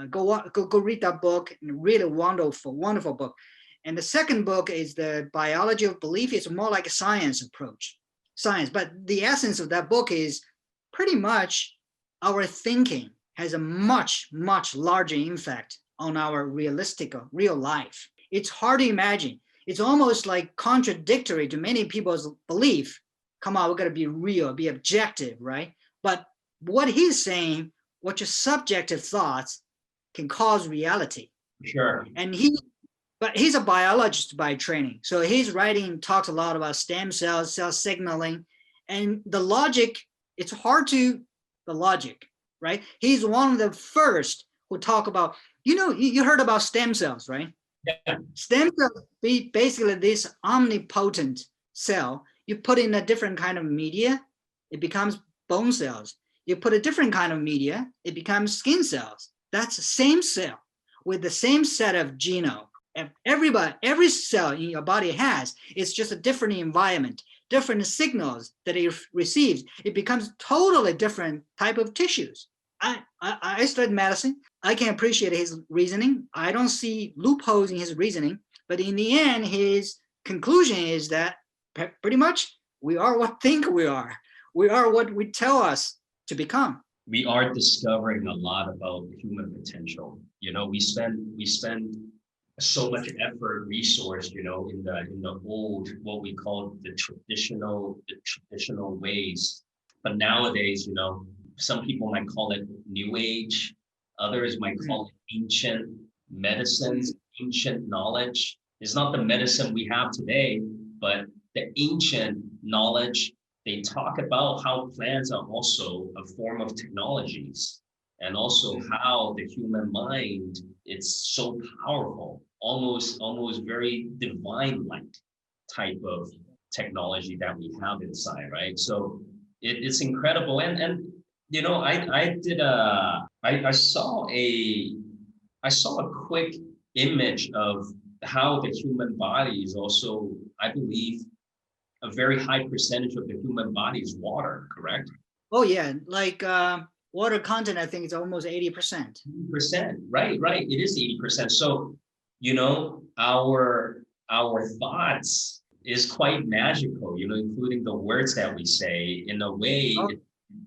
Go read that book. Really wonderful book. And the second book is The Biology of Belief. It's more like a science approach, but the essence of that book is pretty much our thinking has a much larger impact on our real life. It's hard to imagine. It's almost like contradictory to many people's belief. Come on, we're gonna be real, be objective, right? But what he's saying, what your subjective thoughts can cause reality. Sure. And he's a biologist by training. So his writing talks a lot about stem cells, cell signaling, and the logic, it's hard to, the logic, right? He's one of the first who talk about, you know, you heard about stem cells, right? Yeah. Stem cells be basically this omnipotent cell. You put in a different kind of media, it becomes bone cells. You put a different kind of media, it becomes skin cells. That's the same cell with the same set of genome. Every cell in your body has, it's just a different environment, different signals that it receives. It becomes totally different type of tissues. I studied medicine. I can appreciate his reasoning. I don't see loopholes in his reasoning, but in the end, his conclusion is that pretty much we are what think we are. We are what we tell us to become. We are discovering a lot about human potential. You know, we spend so much effort, resource, you know, in the old, what we call the traditional ways. But nowadays, you know, some people might call it new age, others might call it ancient medicines, ancient knowledge. It's not the medicine we have today, but the ancient knowledge. They talk about how plants are also a form of technologies, and also how the human mind, it's so powerful, almost very divine-like type of technology that we have inside, right? So it's incredible. And you know, I saw a quick image of how the human body is also, I believe, a very high percentage of the human body is water, correct? Oh yeah, like water content, I think it's almost 80%. 80%, right, right. It is 80%. So, our thoughts is quite magical, including the words that we say. In a way, Oh,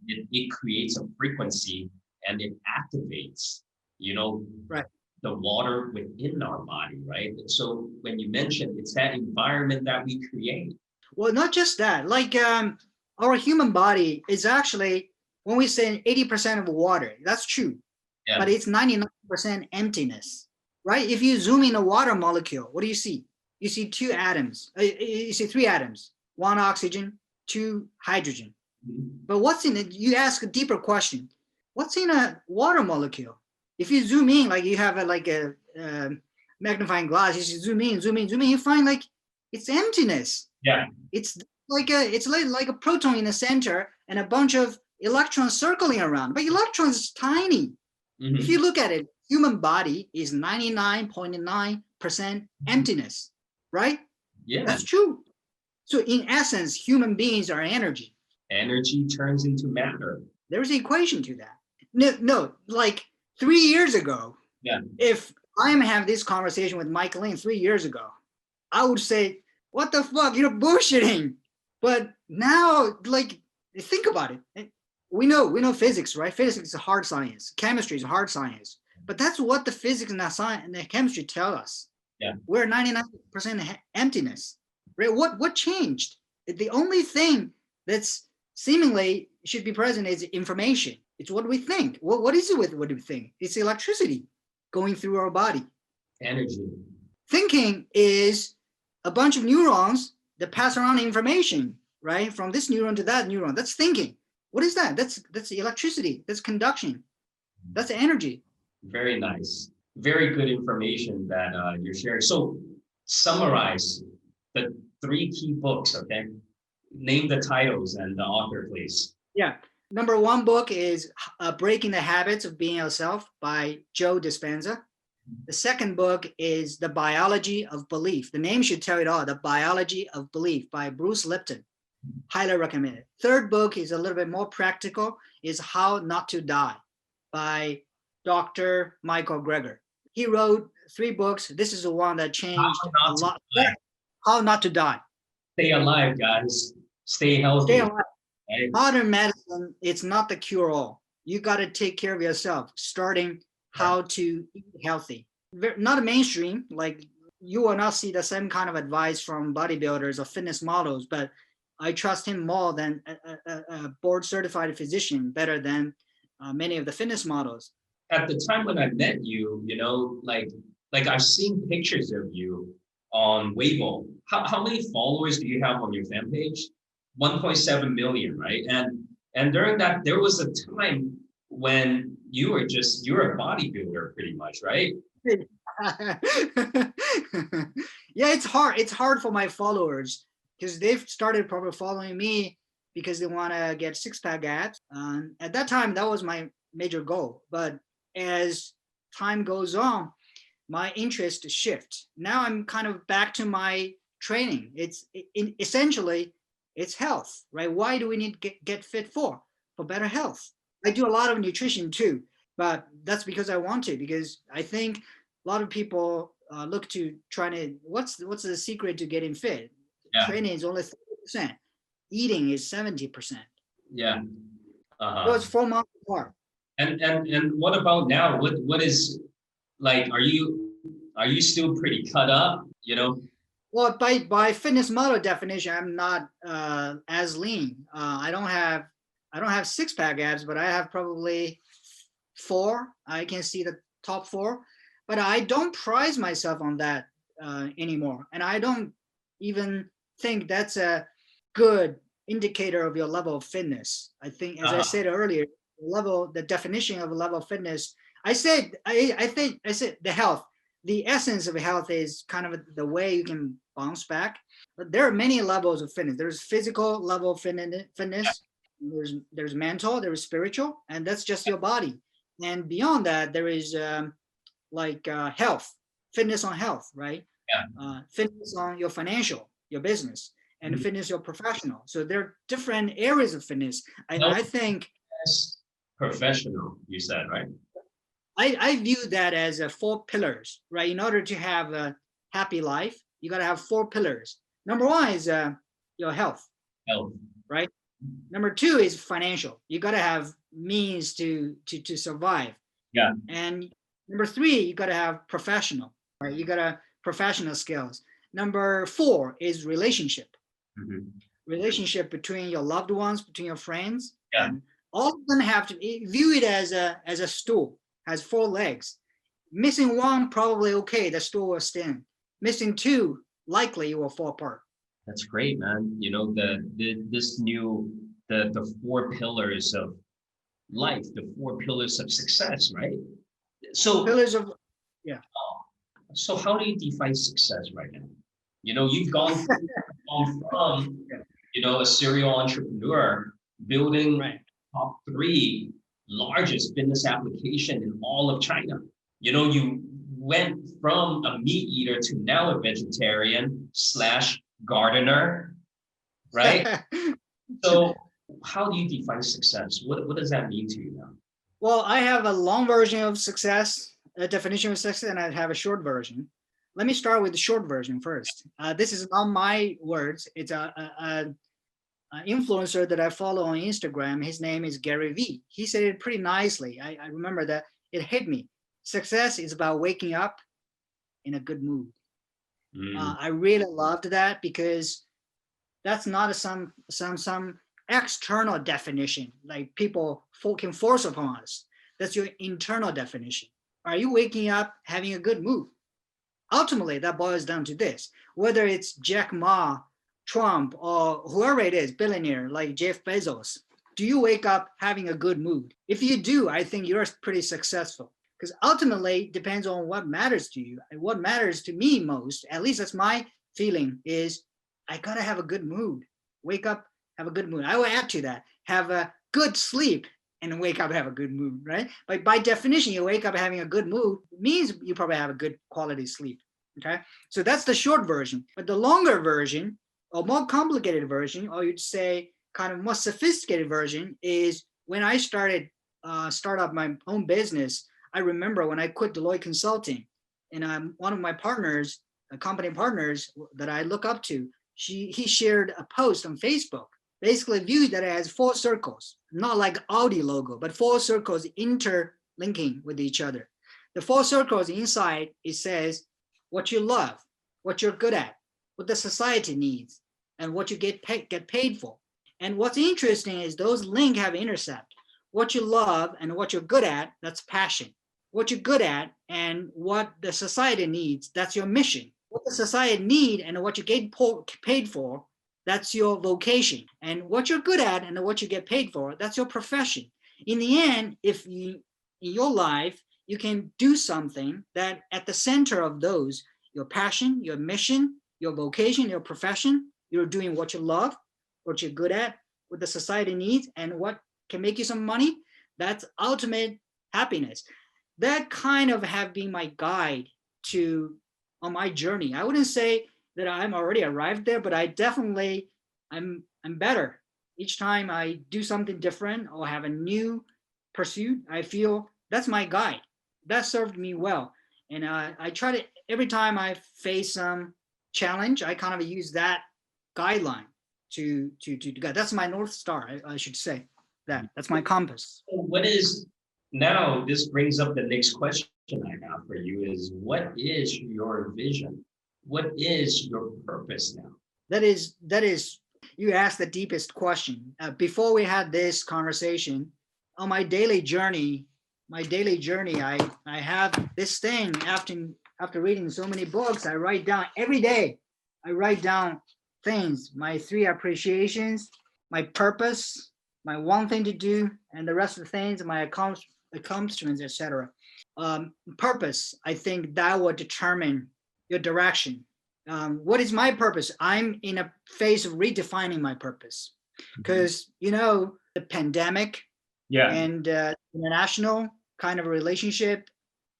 it creates a frequency and it activates, you know, right. the water within our body, right? So when you mentioned it's that environment that we create. Well, not just that. Like our human body is actually, when we say 80% of water, that's true, Yeah. but it's 99% emptiness, right? If you zoom in a water molecule, what do you see? You see two atoms. You see three atoms: one oxygen, two hydrogen. But what's in it? You ask a deeper question. What's in a water molecule? If you zoom in, like you have a magnifying glass, you zoom in, zoom in, zoom in, you find like it's emptiness. Yeah. It's like a proton in the center and a bunch of electrons circling around. But electrons is tiny. Mm-hmm. If you look at it, human body is 99.9% emptiness, right? Yeah. That's true. So in essence, human beings are energy. Energy turns into matter. There's an equation to that. No, like 3 years ago, yeah. If I'm having this conversation with Mike Ling 3 years ago, I would say, what the fuck, you're bullshitting. But now, like, think about it. We know physics, right? Physics is a hard science. Chemistry is a hard science. But that's what the physics and the science and the chemistry tell us. Yeah. We're 99% emptiness. Right? What changed? The only thing that's seemingly should be present is information. It's what we think. What is it with what we think? It's electricity going through our body. Energy. Thinking is a bunch of neurons that pass around information, right? From this neuron to that neuron. That's thinking. What is that? That's electricity. That's conduction. That's energy. Very nice. Very good information that you're sharing. So summarize the 3 key books, okay? Name the titles and the author, please. Yeah. Number 1 book is Breaking the Habits of Being Yourself by Joe Dispenza. The second book is The Biology of Belief. The name should tell it all. The Biology of Belief by Bruce Lipton. Highly recommend it. Third book is a little bit more practical, is How Not to Die by Dr. Michael Greger. He wrote 3 books. This is the one that changed a lot. How Not to Die. Stay alive, guys. Stay healthy. Stay alive. Right? Modern medicine, it's not the cure-all. You got to take care of yourself, starting how to eat healthy. Not mainstream, like you will not see the same kind of advice from bodybuilders or fitness models, but I trust him more than a board certified physician, better than many of the fitness models. At the time when I met you, like I've seen pictures of you on Weibo. How many followers do you have on your fan page? 1.7 million, right? And during that, there was a time when you're a bodybuilder pretty much, right? Yeah, it's hard. It's hard for my followers because they've started probably following me because they want to get 6-pack abs. At that time, that was my major goal. But as time goes on, my interest shift. Now I'm kind of back to my training. Essentially, it's health, right? Why do we need to get fit for? For better health. I do a lot of nutrition too, but that's because I want to, because I think a lot of people look to trying to, what's the secret to getting fit? Yeah. Training is only 30%. Eating is 70%. Yeah. So it's 4 months apart. And what about now? What is, like, are you still pretty cut up, Well, by fitness model definition, I'm not as lean. I don't have 6-pack abs, but I have probably 4. I can see the top 4, but I don't prize myself on that anymore. And I don't even think that's a good indicator of your level of fitness. I think, as I said earlier, the definition of a level of fitness, I said the health. The essence of health is kind of the way you can bounce back. But there are many levels of fitness. There's physical level of fitness. There's mental. There's spiritual, and that's just your body. And beyond that, there is health, fitness on health, right? Yeah. Fitness on your financial, your business, and fitness or professional. So there are different areas of fitness. And I think professional, you said, right? I view that as a 4 pillars, right? In order to have a happy life, you got to have 4 pillars. Number 1 is your health, right? Number 2 is financial. You got to have means to survive. Yeah. And number 3, you got to have professional, right? You got to professional skills. Number 4 is relationship. Relationship between your loved ones, between your friends. Yeah. And all of them have to view it as a stool, has 4 legs. Missing 1, probably okay, the stool will stand. Missing 2, likely it will fall apart. That's great, man. You know, the 4 pillars of life, the 4 pillars of success, right? So pillars of, yeah. So how do you define success right now? You know, you've gone from, you know, a serial entrepreneur building top 3 largest fitness application in all of China. You know, you went from a meat eater to now a vegetarian / gardener, right? So how do you define success? What does that mean to you now? Well, I have a long version of success, a definition of success, and I have a short version. Let me start with the short version first. This is not my words. It's a influencer that I follow on Instagram. His name is Gary Vee. He said it pretty nicely. I remember that it hit me. Success is about waking up in a good mood. I really loved that because that's not some external definition like people can force upon us. That's your internal definition. Are you waking up having a good mood? Ultimately, that boils down to this. Whether it's Jack Ma, Trump, or whoever it is, billionaire like Jeff Bezos, do you wake up having a good mood? If you do, I think you're pretty successful. Because ultimately, it depends on what matters to you. And what matters to me most, at least that's my feeling, is I gotta have a good mood. Wake up, have a good mood. I will add to that, have a good sleep and wake up, have a good mood, right? But by definition, you wake up having a good mood means you probably have a good quality sleep, okay? So that's the short version. But the longer version, or more complicated version, or you'd say kind of more sophisticated version, is when I start up my own business. I remember when I quit Deloitte Consulting, and one of my partners, company partners that I look up to, he shared a post on Facebook, basically viewed that as 4 circles, not like Audi logo, but 4 circles interlinking with each other. The 4 circles inside, it says what you love, what you're good at, what the society needs, and what you get paid for. And what's interesting is those links have intercept. What you love and what you're good at, that's passion. What you're good at and what the society needs, that's your mission. What the society need and what you get paid for, that's your vocation. And what you're good at and what you get paid for, that's your profession. In the end, if you, in your life, you can do something that at the center of those, your passion, your mission, your vocation, your profession, you're doing what you love, what you're good at, what the society needs, and what can make you some money, that's ultimate happiness. That kind of have been my guide on my journey. I wouldn't say that I'm already arrived there, but I definitely, I'm better. Each time I do something different or have a new pursuit, I feel that's my guide. That served me well. And I try to, every time I face some challenge, I kind of use that guideline to go. That's my North Star, I should say. That's my compass. What is, now this brings up the next question I have for you is, what is your vision? What is your purpose now? That is, you asked the deepest question. Before we had this conversation, on my daily journey, I have this thing after reading so many books, I write down every day. I write down things, my 3 appreciations, my purpose, my one thing to do, and the rest of the things, my accomplishments, etc. Purpose, I think that will determine your direction. What is my purpose? I'm in a phase of redefining my purpose because, the pandemic and international kind of relationship,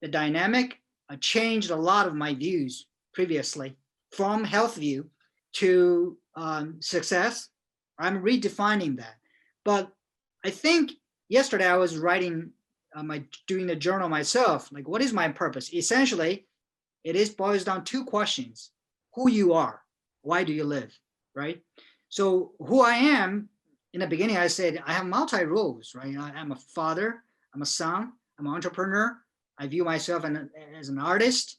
the dynamic changed a lot of my views previously from health view to success. I'm redefining that. But I think yesterday I was writing doing the journal myself. Like, what is my purpose? Essentially, it is boils down two questions: who you are, why do you live, right? So who I am, in the beginning, I said I have multi roles, right? I'm a father, I'm a son, I'm an entrepreneur. I view myself as an artist,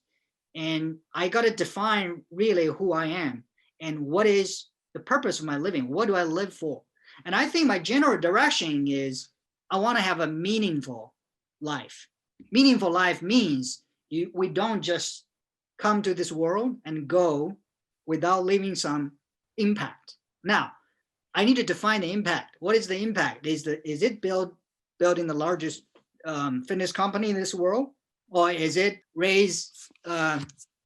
and I got to define really who I am and what is the purpose of my living. What do I live for? And I think my general direction is I want to have a meaningful life. Meaningful life means we don't just come to this world and go without leaving some impact. Now, I need to define the impact. What is the impact? Is it building the largest fitness company in this world, or is it raise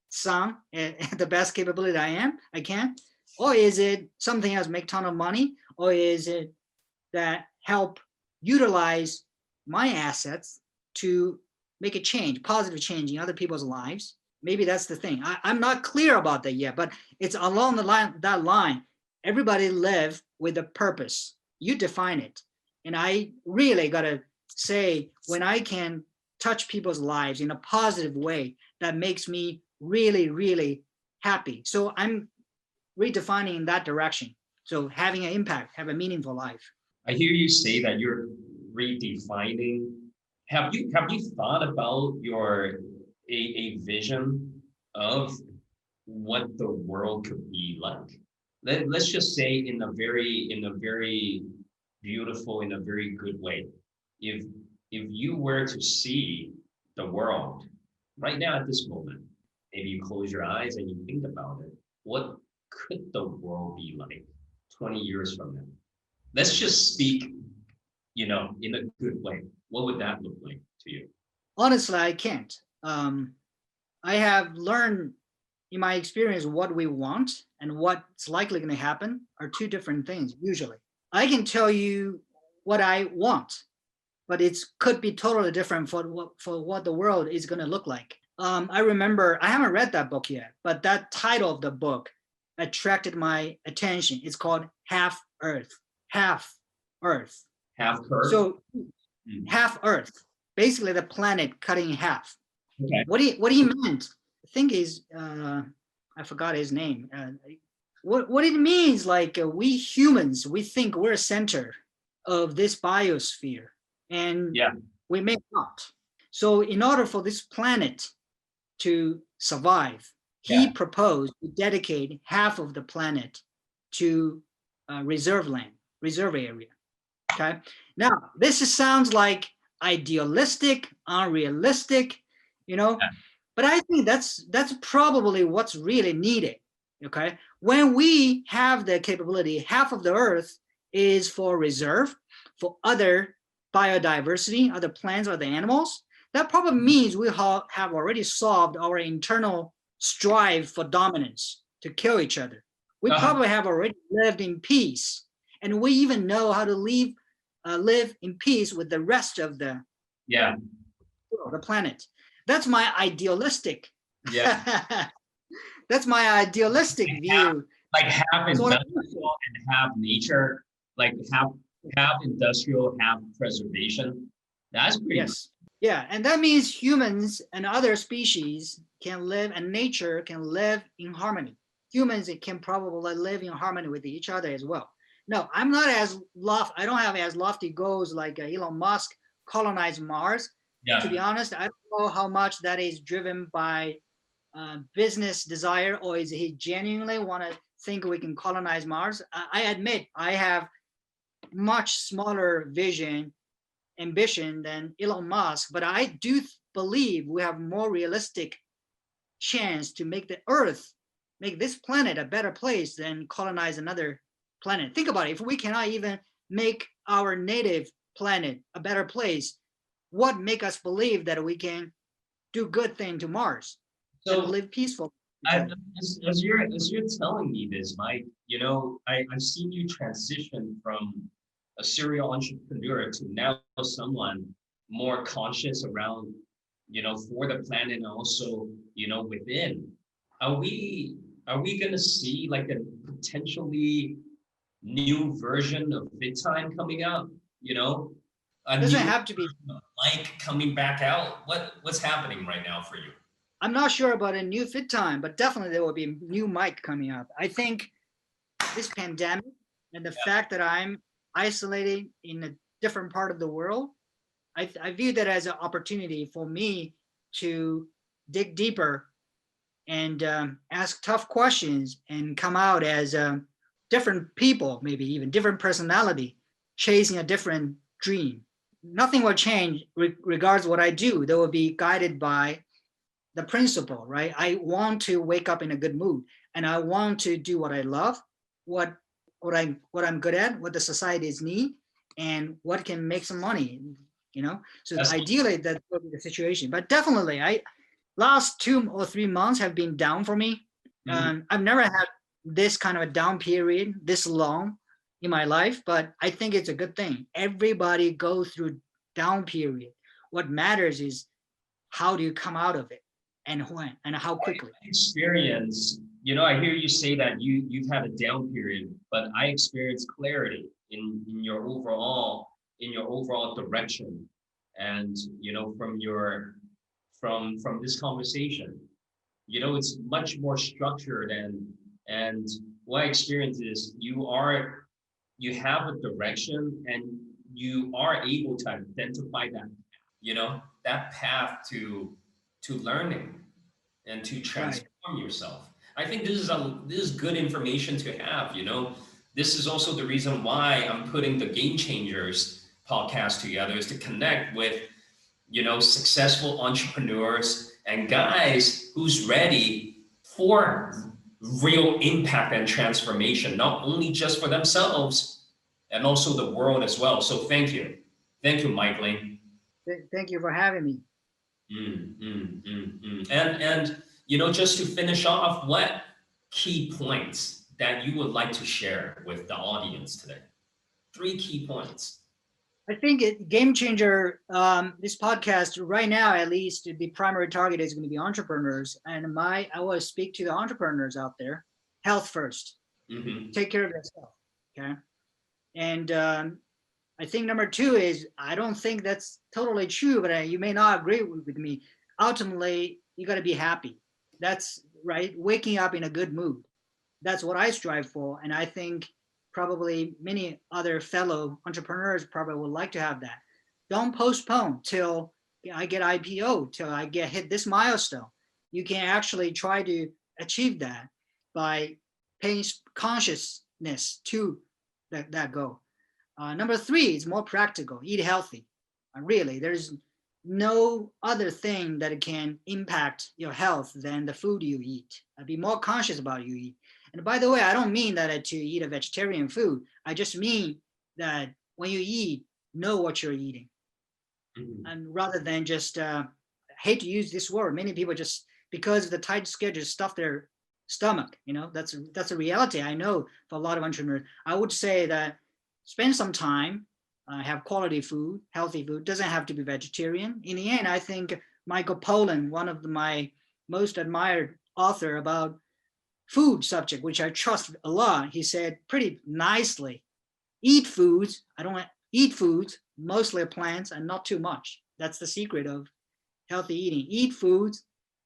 son at the best capability I can, or is it something else, make ton of money, or is it that help utilize my assets to make a change, positive change in other people's lives? Maybe that's the thing. I'm not clear about that yet, but it's along that line. Everybody live with a purpose. You define it. And I really got to say, when I can touch people's lives in a positive way, that makes me really, really happy. So I'm redefining in that direction. So having an impact, have a meaningful life. I hear you say that you're redefining. Have you thought about a vision of what the world could be like? Let's just say in a very beautiful, in a very good way. If you were to see the world right now at this moment, maybe you close your eyes and you think about it, what could the world be like 20 years from now? Let's just speak, in a good way. What would that look like to you? Honestly, I can't. I have learned in my experience what we want and what's likely going to happen are two different things usually. I can tell you what I want, but it could be totally different for what the world is going to look like. I remember, I haven't read that book yet, but that title of the book attracted my attention. It's called Half Earth. Half Earth. Half Earth? So half Earth, basically the planet cut in half. Okay. What he meant, I think is, I forgot his name. What it means, like we humans, we think we're a center of this biosphere, and we may not. So in order for this planet to survive, he proposed to dedicate half of the planet to reserve land, reserve area. Okay. Now, this sounds like idealistic, unrealistic, but I think that's probably what's really needed. Okay. When we have the capability, half of the earth is for reserve, for other biodiversity, other plants, other animals. That probably means we have already solved our internal strive for dominance to kill each other. We probably have already lived in peace, and we even know how to live in peace with the rest of the planet. That's my idealistic. That's my idealistic view. Like half industrial and half nature, like half industrial, half preservation. That's pretty. Yes. Yeah, and that means humans and other species can live, and nature can live in harmony. Humans can probably live in harmony with each other as well. No, I'm not as I don't have as lofty goals like Elon Musk colonize Mars. To be honest, I don't know how much that is driven by business desire, or is he genuinely want to think we can colonize Mars? I admit I have much smaller vision, ambition than Elon Musk, but I do believe we have more realistic chance to make this planet a better place than colonize another planet. Think about it. If we cannot even make our native planet a better place, what make us believe that we can do good thing to Mars and live peaceful? As you're telling me this, Mike, I've seen you transition from a serial entrepreneur to now someone more conscious around, for the planet and also, within. Are we Are we gonna see like a potentially new version of FitTime coming out? You know, a Doesn't new have to be. Mike coming back out. What's happening right now for you? I'm not sure about a new FitTime, but definitely there will be a new mic coming up. I think this pandemic and the fact that I'm isolated in a different part of the world, I view that as an opportunity for me to dig deeper and ask tough questions and come out as different people, maybe even different personality, chasing a different dream. Nothing will change regards what I do. They will be guided by the principle, right? I want to wake up in a good mood, and I want to do what I love, what I'm good at, what the societies need, and what can make some money. So That's ideally that would be the situation. But definitely, I last 2 or 3 months have been down for me. Mhm. I've never had this kind of a down period this long in my life, but I think it's a good thing. Everybody goes through down period. What matters is how do you come out of it, and when, and how quickly. Experience. I hear you say that you've had a down period, but I experienced clarity in your overall direction, and from this conversation, it's much more structured, and what I experience is you have a direction, and you are able to identify that path to learning and to Right. transform yourself. I think this is good information to have. This is also the reason why I'm putting the Game Changers podcast together, is to connect with successful entrepreneurs and guys who's ready for real impact and transformation, not only just for themselves and also the world as well. So thank you, Mike Ling. Thank you for having me. And just to finish off, what key points that you would like to share with the audience today? 3 key points. I think Game Changer, this podcast right now, at least the primary target is going to be entrepreneurs. And I will speak to the entrepreneurs out there. Health first. Mm-hmm. Take care of yourself. Okay. And I think number 2 is, I don't think that's totally true, but you may not agree with me. Ultimately, you got to be happy. That's right. Waking up in a good mood. That's what I strive for. And I think probably many other fellow entrepreneurs probably would like to have that. Don't postpone till I get IPO, till I get hit this milestone. You can actually try to achieve that by paying consciousness to that goal. Number 3 is more practical. Eat healthy. Really, there's no other thing that can impact your health than the food you eat. Be more conscious about you eat. And by the way, I don't mean that to eat a vegetarian food. I just mean that when you eat, know what you're eating. Mm-hmm. And rather than just, hate to use this word, many people just, because of the tight schedule, stuff their stomach. That's a reality. I know for a lot of entrepreneurs. I would say that spend some time, have quality food, healthy food. Doesn't have to be vegetarian. In the end, I think Michael Pollan, one of my most admired author about food subject, which I trust a lot, he said pretty nicely, eat foods. I don't want eat foods, mostly plants and not too much. That's the secret of healthy eating. Eat foods,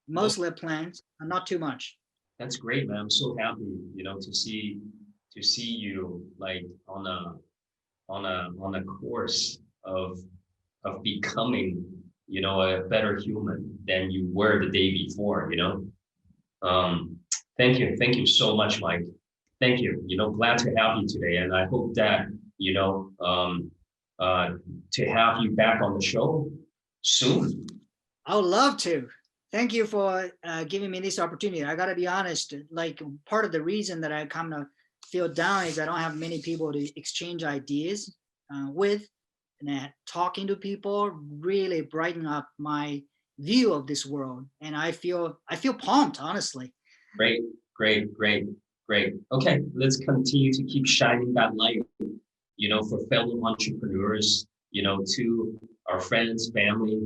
mostly plants and not too much. That's great, man. I'm so happy, to see you like on a course of becoming, a better human than you were the day before. Thank you so much, Mike. Thank you. Glad to have you today, and I hope that to have you back on the show soon. I would love to. Thank you for giving me this opportunity. I got to be honest, like part of the reason that I kind of feel down is I don't have many people to exchange ideas with, and talking to people really brighten up my view of this world. And I feel pumped, honestly. Great, great, great, great. Okay, let's continue to keep shining that light, for fellow entrepreneurs, to our friends, family,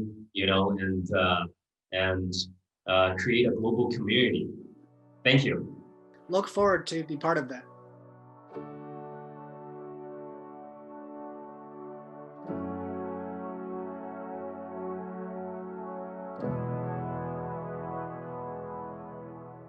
and create a global community. Thank you. look forward to be part of that.